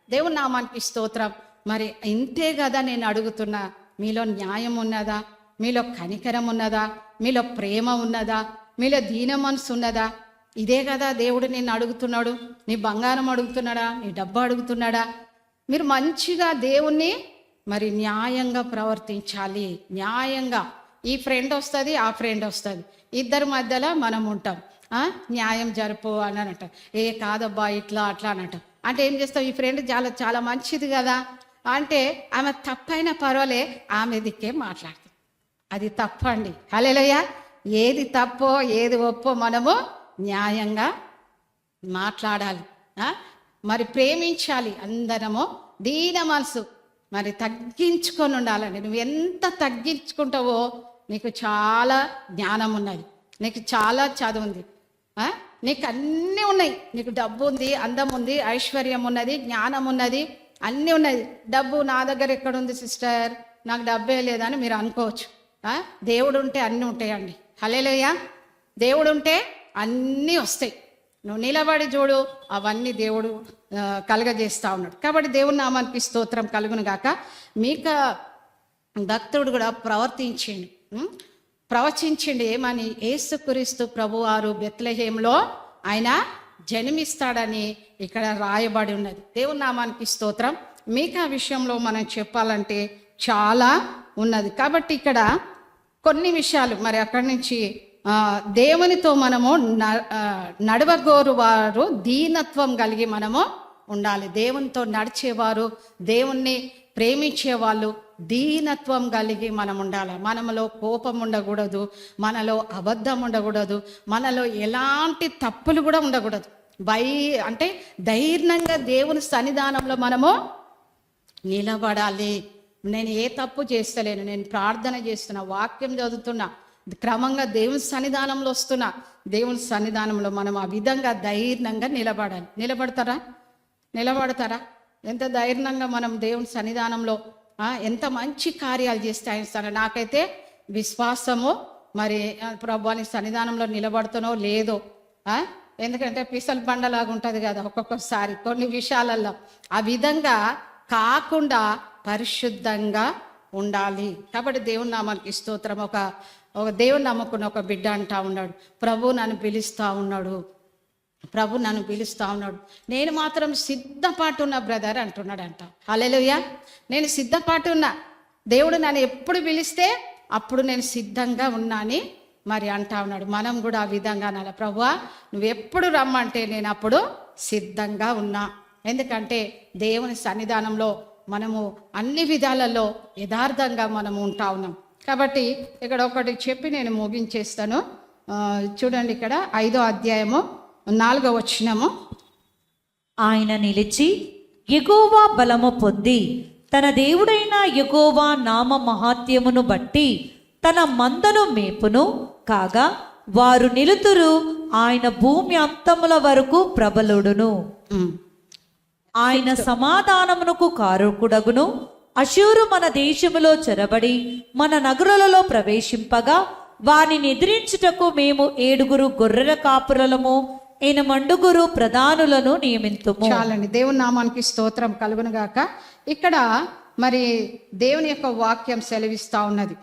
దేవుని నామానికి స్తోత్రం. మరి ఇంతే కదా నేను అడుగుతున్నా, మీలో న్యాయం ఉన్నదా? మీలో కనికరం ఉన్నదా? మీలో ప్రేమ ఉన్నదా? మీలో దీన మనసు ఉన్నదా? ఇదే కదా దేవుడు నిన్ను అడుగుతున్నాడు. నీ బంగారం అడుగుతున్నాడా? నీ డబ్బు అడుగుతున్నాడా? మీరు మంచిగా దేవుణ్ణి మరి న్యాయంగా ప్రవర్తించాలి. న్యాయంగా ఈ ఫ్రెండ్ వస్తుంది, ఆ ఫ్రెండ్ వస్తుంది, ఇద్దరి మధ్యలో మనం ఉంటాం. న్యాయం జరుపు అని అంటాం. కాదబ్బా ఇట్లా అట్లా అని అంటాం. అంటే ఏం చేస్తాం? ఈ ఫ్రెండ్ చాలా చాలా మంచిది కదా అంటే ఆమె తప్పైనా పర్వాలే, ఆమె దిక్కే మాట్లాడుతాం. అది తప్పండి. హల్లెలూయా. ఏది తప్పో ఏది ఒప్పో మనము న్యాయంగా మాట్లాడాలి. మరి ప్రేమించాలి. అందరము దీన మనసు మరి తగ్గించుకొని ఉండాలండి. నువ్వు ఎంత తగ్గించుకుంటావో నీకు చాలా జ్ఞానం ఉన్నది, నీకు చాలా చదువు ఉంది, నీకు అన్నీ ఉన్నాయి. నీకు డబ్బు ఉంది, అందం ఉంది, ఐశ్వర్యం ఉన్నది, జ్ఞానం ఉన్నది, అన్నీ ఉన్నది. డబ్బు నా దగ్గర ఎక్కడుంది సిస్టర్, నాకు డబ్బే లేదని మీరు అనుకోవచ్చు. దేవుడు ఉంటే అన్నీ ఉంటాయండి. హల్లెలూయా. దేవుడు ఉంటే అన్నీ వస్తాయి. నువ్వు నిలబడి చూడు, అవన్నీ దేవుడు కలుగజేస్తూ ఉన్నాడు. కాబట్టి దేవుని నామానికి స్తోత్రం కలుగును గాక. మీకా భక్తుడు కూడా ప్రవచించిండు ఏమని? యేసుక్రీస్తు ప్రభువారు బెత్లెహేంలో ఆయన జన్మిస్తాడని ఇక్కడ రాయబడి ఉన్నది. దేవుని నామానికి స్తోత్రం. మీకా విషయంలో మనం చెప్పాలంటే చాలా ఉన్నది. కాబట్టి ఇక్కడ కొన్ని విషయాలు మరి అక్కడి నుంచి దేవునితో మనము నడవగోరు వారు దీనత్వం కలిగి మనము ఉండాలి. దేవునితో నడిచేవారు, దేవుణ్ణి ప్రేమించేవాళ్ళు దీనత్వం కలిగి మనం ఉండాలి. మనలో కోపం ఉండకూడదు, మనలో అబద్ధం ఉండకూడదు, మనలో ఎలాంటి తప్పులు కూడా ఉండకూడదు. అంటే ధైర్యంగా దేవుని సన్నిధానంలో మనము నిలబడాలి. నేను ఏ తప్పు చేస్తలేను, నేను ప్రార్థన చేస్తున్నా, వాక్యం చదువుతున్నా, క్రమంగా దేవుని సన్నిధానంలో వస్తున్నా. దేవుని సన్నిధానంలో మనం ఆ విధంగా ధైర్యంగా నిలబడాలి. నిలబడతారా? ఎంత ధైర్యంగా మనం దేవుని సన్నిధానంలో ఎంత మంచి కార్యాలు చేస్తే ఆయన నాకైతే విశ్వాసము మరి ప్రభువాని సన్నిధానంలో నిలబడుతానో లేదో. ఎందుకంటే పిసల్ బండలాగా ఉంటుంది కదా ఒక్కొక్కసారి కొన్ని విషయాలలో. ఆ విధంగా కాకుండా పరిశుద్ధంగా ఉండాలి. కాబట్టి దేవుని నామానికి స్తోత్రం. ఒక దేవుని నమ్ముకున్న ఒక బిడ్డ అంటా ఉన్నాడు, ప్రభు నన్ను పిలుస్తూ ఉన్నాడు, ప్రభు నన్ను పిలుస్తూ ఉన్నాడు, నేను మాత్రం సిద్ధపాటున్నా బ్రదర్ అంటున్నాడంట. హల్లెలూయా. నేను సిద్ధపాటున్నా, దేవుడు నన్ను ఎప్పుడు పిలిస్తే అప్పుడు నేను సిద్ధంగా ఉన్నా అని మరి అంటా ఉన్నాడు. మనం కూడా ఆ విధంగా అనాలి. ప్రభువా నువ్వు ఎప్పుడు రమ్మంటే నేను అప్పుడు సిద్ధంగా ఉన్నా. ఎందుకంటే దేవుని సన్నిధానంలో మనము అన్ని విధాలలో యథార్థంగా మనము ఉంటా ఉన్నాం. కాబట్టి ఇక్కడ ఒకటి చెప్పి నేను ముగించేస్తాను. చూడండి, ఇక్కడ 5వ అధ్యాయము 4వ వచనము. ఆయన నిలిచి యెహోవా బలము పొంది తన దేవుడైన యెహోవా నామ మహాత్యమును బట్టి తన మందను మేపును కాగా వారు నిలుతురు. ఆయన భూమి అంతముల వరకు ప్రబలుడును. ఆయన సమాధానమునకు కారకుడగును. అశూరు మన దేశములో చెరబడి మన నగరులలో ప్రవేశింపగా వారిని ఎదిరించుటకు మేము 7 గొర్రెల కాపురలము 8 ప్రధానులను నియమింతుము. చాలండి. దేవుని నామానికి స్తోత్రం కలుగును గాక. ఇక్కడ మరి దేవుని యొక్క వాక్యం సెలవిస్తా ఉన్నది.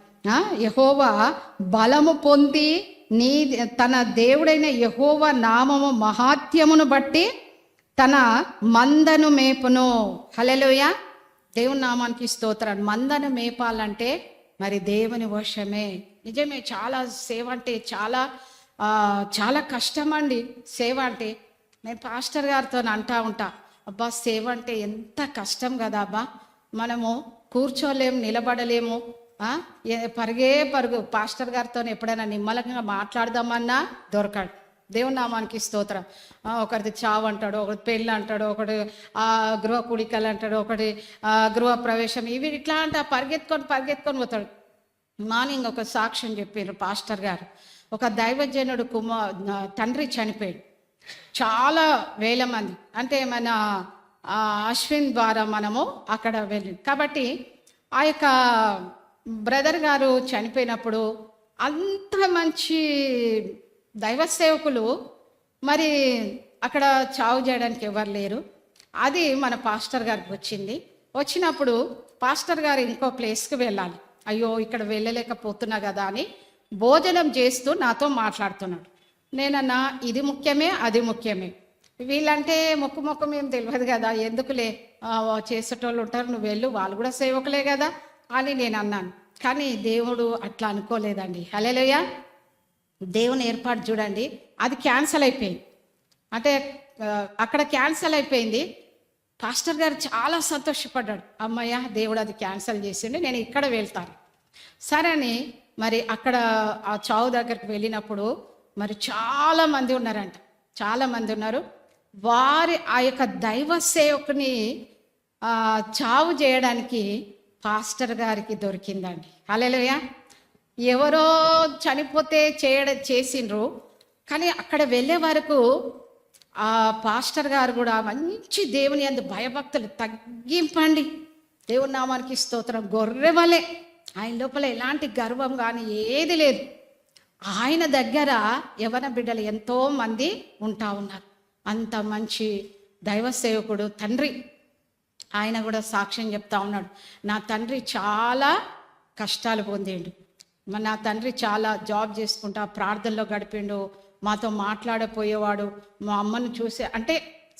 యెహోవా బలము పొంది తన దేవుడైన యెహోవా నామము మహాత్యమును బట్టి తన మందను మేపును. హల్లెలూయా. దేవుని నామానికి స్తోత్రం. మందను మేపాలంటే మరి దేవుని వశమే. నిజమే, చాలా సేవ అంటే చాలా కష్టం అండి. సేవ అంటే నేను పాస్టర్ గారితో అంటా ఉంటా, అబ్బా సేవ అంటే ఎంత కష్టం కదా అబ్బా, మనము కూర్చోలేము, నిలబడలేము, పరుగు. పాస్టర్ గారితో ఎప్పుడైనా నిమ్మలంగా మాట్లాడదామన్నా దొరకడు. దేవుని నామానికి స్తోత్రం. ఒకరిది చావు అంటాడు, ఒకటి పెళ్ళి అంటాడు, ఒకటి గృహ కుడికలు అంటాడు, ఒకటి గృహ ప్రవేశం, ఇవి ఇట్లా అంటే పరిగెత్తుకొని పోతాడు. మార్నింగ్ ఒక సాక్ష్యం చెప్పారు పాస్టర్ గారు. ఒక దైవజనుడు తండ్రి చనిపోయాడు. చాలా వేల మంది, అంటే మన అశ్విన్ ద్వారా మనము అక్కడ వెళ్ళి, కాబట్టి ఆ యొక్క బ్రదర్ గారు చనిపోయినప్పుడు అంత మంచి దైవ సేవకులు మరి అక్కడ చావు చేయడానికి ఎవరు లేరు. అది మన పాస్టర్ గారికి వచ్చినప్పుడు పాస్టర్ గారు ఇంకో ప్లేస్కి వెళ్ళాలి. అయ్యో ఇక్కడ వెళ్ళలేకపోతున్నా కదా అని భోజనం చేస్తూ నాతో మాట్లాడుతున్నాడు. నేనన్నా ఇది ముఖ్యమే అది ముఖ్యమే, వీళ్ళంటే మొక్కు ఏం తెలియదు కదా, ఎందుకులే చేసేటోళ్ళు ఉంటారు, నువ్వు వెళ్ళు, వాళ్ళు కూడా సేవకులే కదా అని నేను అన్నాను. కానీ దేవుడు అట్లా అనుకోలేదండి. హల్లెలూయా. దేవుని ఏర్పాటు చూడండి, అది క్యాన్సల్ అయిపోయింది. అంటే అక్కడ క్యాన్సల్ అయిపోయింది. పాస్టర్ గారు చాలా సంతోషపడ్డాడు. అమ్మయ్య, దేవుడు అది క్యాన్సల్ చేసిండు, నేను ఇక్కడ వెళ్తాను. సరే అని మరి అక్కడ ఆ చావు దగ్గరికి వెళ్ళినప్పుడు మరి చాలామంది ఉన్నారంట, చాలామంది ఉన్నారు. వారి ఆ యొక్క దైవ సేవకుని చావు చేయడానికి పాస్టర్ గారికి దొరికిందండి. హల్లెలూయా. ఎవరో చనిపోతే చేసిండ్రు, కానీ అక్కడ వెళ్ళే వరకు ఆ పాస్టర్ గారు కూడా మంచి దేవుని యందు భయభక్తులు తగ్గింపండి. దేవుని నామానికి స్తోత్రం. గొర్రెవలే, ఆయన లోపల ఎలాంటి గర్వం కానీ ఏది లేదు. ఆయన దగ్గర యవన బిడ్డలు ఎంతో మంది ఉంటా ఉన్నారు. అంత మంచి దైవ సేవకుడు తండ్రి. ఆయన కూడా సాక్ష్యం చెప్తా ఉన్నాడు, నా తండ్రి చాలా కష్టాలు పొందిండు, నా తండ్రి చాలా జాబ్ చేసుకుంటా ప్రార్థనలో గడిపిండు, మాతో మాట్లాడపోయేవాడు, మా అమ్మను చూసే అంటే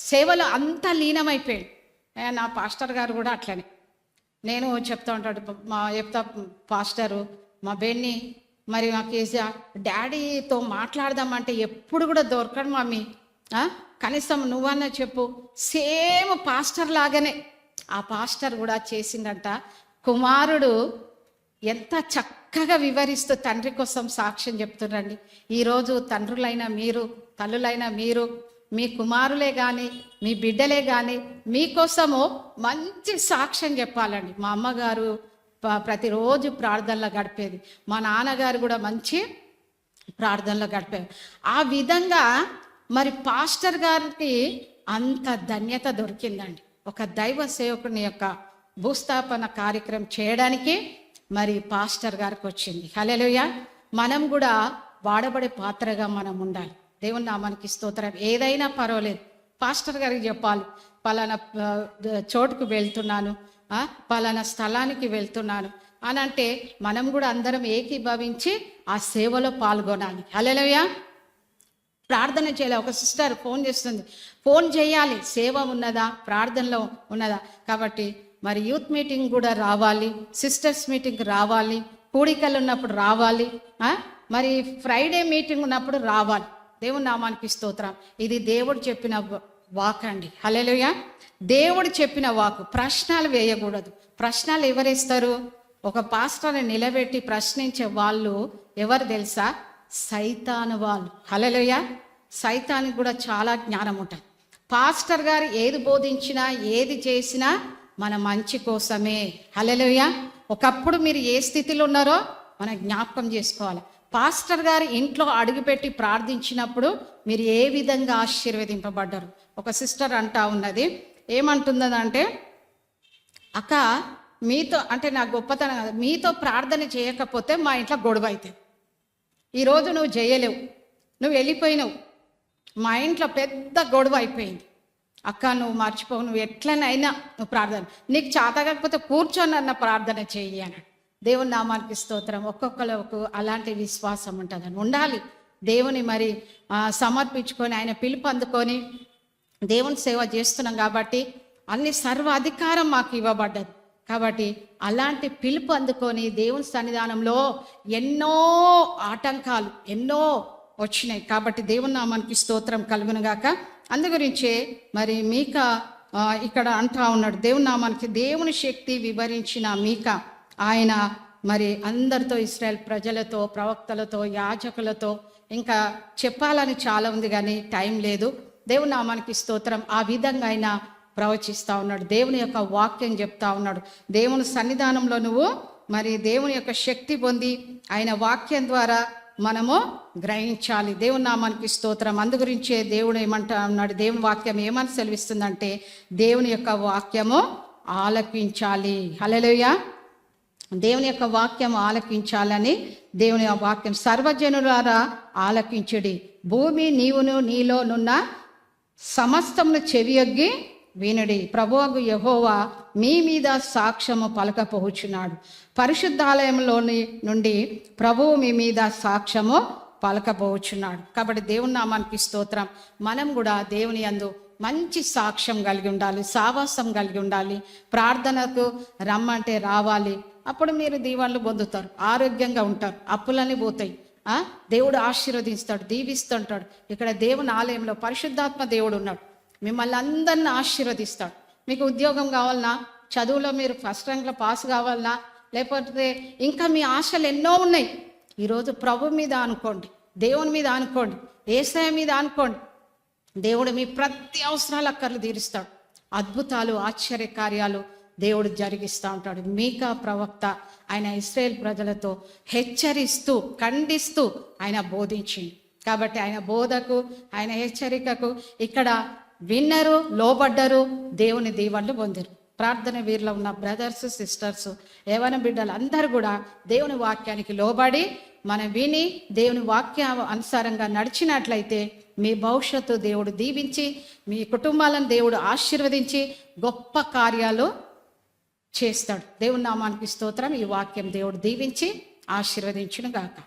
సేవలో అంతా లీనమైపోయాడు. నా పాస్టర్ గారు కూడా అట్లనే. నేను చెప్తా ఉంటాడు, పాస్టరు మా బెన్ని మరి మాకు డాడీతో మాట్లాడదామంటే ఎప్పుడు కూడా దొరకడు మమ్మీ, కనీసం నువ్వన్నా చెప్పు. సేమ్ పాస్టర్ లాగానే ఆ పాస్టర్ కూడా చేసిందంట. కుమారుడు ఎంత చక్కగా వివరిస్తూ తండ్రి కోసం సాక్ష్యం చెప్తున్నారండి. ఈరోజు తండ్రులైన మీరు, తల్లులైన మీరు, మీ కుమారులే కానీ మీ బిడ్డలే కానీ మీకోసము మంచి సాక్ష్యం చెప్పాలండి. మా అమ్మగారు ప్రతిరోజు ప్రార్థనలో గడిపేది, మా నాన్నగారు కూడా మంచి ప్రార్థనలో గడిపేది. ఆ విధంగా మరి పాస్టర్ గారికి అంత ధన్యత దొరికిందండి. ఒక దైవ సేవకుని యొక్క భూస్థాపన కార్యక్రమం చేయడానికి మరి పాస్టర్ గారికి వచ్చింది. హల్లెలూయా. మనం కూడా వాడబడే పాత్రగా మనం ఉండాలి. దేవుని నామానికి స్తోత్రం. ఏదైనా పర్వాలేదు, పాస్టర్ గారికి చెప్పాలి, పలానా చోటుకు వెళ్తున్నాను, పలానా స్థలానికి వెళ్తున్నాను అని అంటే మనం కూడా అందరం ఏకీభవించి ఆ సేవలో పాల్గొనాలి. హల్లెలూయా. ప్రార్థన చేయాలి. ఒక సిస్టర్ ఫోన్ చేస్తుంది, ఫోన్ చేయాలి, సేవ ఉన్నదా, ప్రార్థనలో ఉన్నదా. కాబట్టి మరి యూత్ మీటింగ్ కూడా రావాలి, సిస్టర్స్ మీటింగ్ రావాలి, కూడికలు ఉన్నప్పుడు రావాలి, మరి ఫ్రైడే మీటింగ్ ఉన్నప్పుడు రావాలి. దేవుని నామానికి స్తోత్రం. ఇది దేవుడు చెప్పిన వాక్ అండి. హల్లెలూయా. దేవుడు చెప్పిన వాక్. ప్రశ్నలు వేయకూడదు. ప్రశ్నలు ఎవరేస్తారు? ఒక పాస్టర్ని నిలబెట్టి ప్రశ్నించే వాళ్ళు ఎవరు తెలుసా? సైతాను వాళ్ళు. హల్లెలూయా. సైతానికి కూడా చాలా జ్ఞానం ఉంటుంది. పాస్టర్ గారు ఏది బోధించినా ఏది చేసినా మన మంచి కోసమే. హల్లెలూయా. ఒకప్పుడు మీరు ఏ స్థితిలో ఉన్నారో మనం జ్ఞాపకం చేసుకోవాలి. పాస్టర్ గారు ఇంట్లో అడుగుపెట్టి ప్రార్థించినప్పుడు మీరు ఏ విధంగా ఆశీర్వదింపబడ్డారు? ఒక సిస్టర్ అంటా ఉన్నది, ఏమంటున్నదంటే, అక్క మీతో అంటే నా గొప్పతనం కాదు, మీతో ప్రార్థన చేయకపోతే మా ఇంట్లో గొడవ అవుతుంది. ఈరోజు నువ్వు చేయలేవు, నువ్వు వెళ్ళిపోయినావు, మా ఇంట్లో పెద్ద గొడవ అయిపోయింది. అక్క నువ్వు మర్చిపోవు, నువ్వు ఎట్లనైనా నువ్వు ప్రార్థన, నీకు చేత కాకపోతే కూర్చొని అన్న ప్రార్థన చెయ్యి అని. దేవుని నామానికి స్తోత్రం. ఒక్కొక్కరికి అలాంటి విశ్వాసం ఉంటుందని ఉండాలి. దేవుని మరి సమర్పించుకొని ఆయన పిలుపు అందుకొని దేవుని సేవ చేస్తున్నాం కాబట్టి అన్ని సర్వ అధికారం మాకు ఇవ్వబడ్డది. కాబట్టి అలాంటి పిలుపు అందుకొని దేవుని సన్నిధానంలో ఎన్నో ఆటంకాలు ఎన్నో వచ్చినాయి. కాబట్టి దేవుని నామానికి స్తోత్రం కలుగునుగాక. అందు గురించే మరి మీకా ఇక్కడ అంటా ఉన్నాడు, దేవుని నామానికి దేవుని శక్తి వివరించిన మీకా ఆయన మరి అందరితో, ఇశ్రాయేల్ ప్రజలతో, ప్రవక్తలతో, యాజకులతో ఇంకా చెప్పాలని చాలా ఉంది కానీ టైం లేదు. దేవుని నామానికి స్తోత్రం. ఆ విధంగా ఆయన ప్రవచిస్తూ ఉన్నాడు, దేవుని యొక్క వాక్యం చెప్తా ఉన్నాడు. దేవుని సన్నిధానంలో నువ్వు మరి దేవుని యొక్క శక్తి పొంది ఆయన వాక్యం ద్వారా మనము గ్రహించాలి. దేవుని నామానికి స్తోత్రం. అందు గురించే దేవుడు ఏమంటా ఉన్నాడు, దేవుని వాక్యం ఏమని సెలవిస్తుందంటే దేవుని యొక్క వాక్యము ఆలకించాలి. హల్లెలూయా. దేవుని యొక్క వాక్యం ఆలకించాలని దేవుని వాక్యం, సర్వజనులారా ఆలకించుడి, భూమి నీవును నీలో నున్న సమస్తమును చెవియొగ్గి వినుడి, ప్రభువగు యెహోవా మీ మీద సాక్ష్యము పలకపోచున్నాడు, పరిశుద్ధాలయంలోని నుండి ప్రభువు మీ మీద సాక్ష్యము పలకపోచున్నాడు. కాబట్టి దేవుని నామానికి స్తోత్రం. మనం కూడా దేవుని యందు మంచి సాక్ష్యం కలిగి ఉండాలి, సావాసం కలిగి ఉండాలి. ప్రార్థనకు రమ్మంటే రావాలి, అప్పుడు మీరు దీవెనలు పొందుతారు, ఆరోగ్యంగా ఉంటారు, అప్పులన్నీ పోతాయి, దేవుడు ఆశీర్వదిస్తాడు, దీవిస్తుంటాడు. ఇక్కడ దేవుని ఆలయంలో పరిశుద్ధాత్మ దేవుడు ఉన్నాడు, మిమ్మల్ని అందరిని ఆశీర్వదిస్తాడు. మీకు ఉద్యోగం కావాలన్నా, చదువులో మీరు ఫస్ట్ ర్యాంక్లో పాస్ కావాలన్నా, లేకపోతే ఇంకా మీ ఆశలు ఎన్నో ఉన్నాయి, ఈరోజు ప్రభు మీద అనుకోండి, దేవుని మీద అనుకోండి, యేసయ్య మీద అనుకోండి. దేవుడు మీ ప్రతి అవసరాలు అక్కర్లు తీరుస్తాడు. అద్భుతాలు, ఆశ్చర్య కార్యాలు దేవుడు జరిగిస్తూ ఉంటాడు. మీకా ప్రవక్త ఆయన ఇశ్రాయేల్ ప్రజలతో హెచ్చరిస్తూ, ఖండిస్తూ ఆయన బోధించింది. కాబట్టి ఆయన బోధకు, ఆయన హెచ్చరికకు ఇక్కడ విన్నరు, లోబడ్డరు, దేవుని దీవెనలు పొందారు. ప్రార్థన వీరిలో ఉన్న బ్రదర్స్, సిస్టర్స్, యవ్వన బిడ్డలు అందరూ కూడా దేవుని వాక్యానికి లోబడి మనం విని దేవుని వాక్య అనుసారంగా నడిచినట్లయితే మీ భవిష్యత్తు దేవుడు దీవించి, మీ కుటుంబాలను దేవుడు ఆశీర్వదించి గొప్ప కార్యాలు చేస్తాడు. దేవుని నామానికి స్తోత్రం. ఈ వాక్యం దేవుడు దీవించి ఆశీర్వదించును గాక.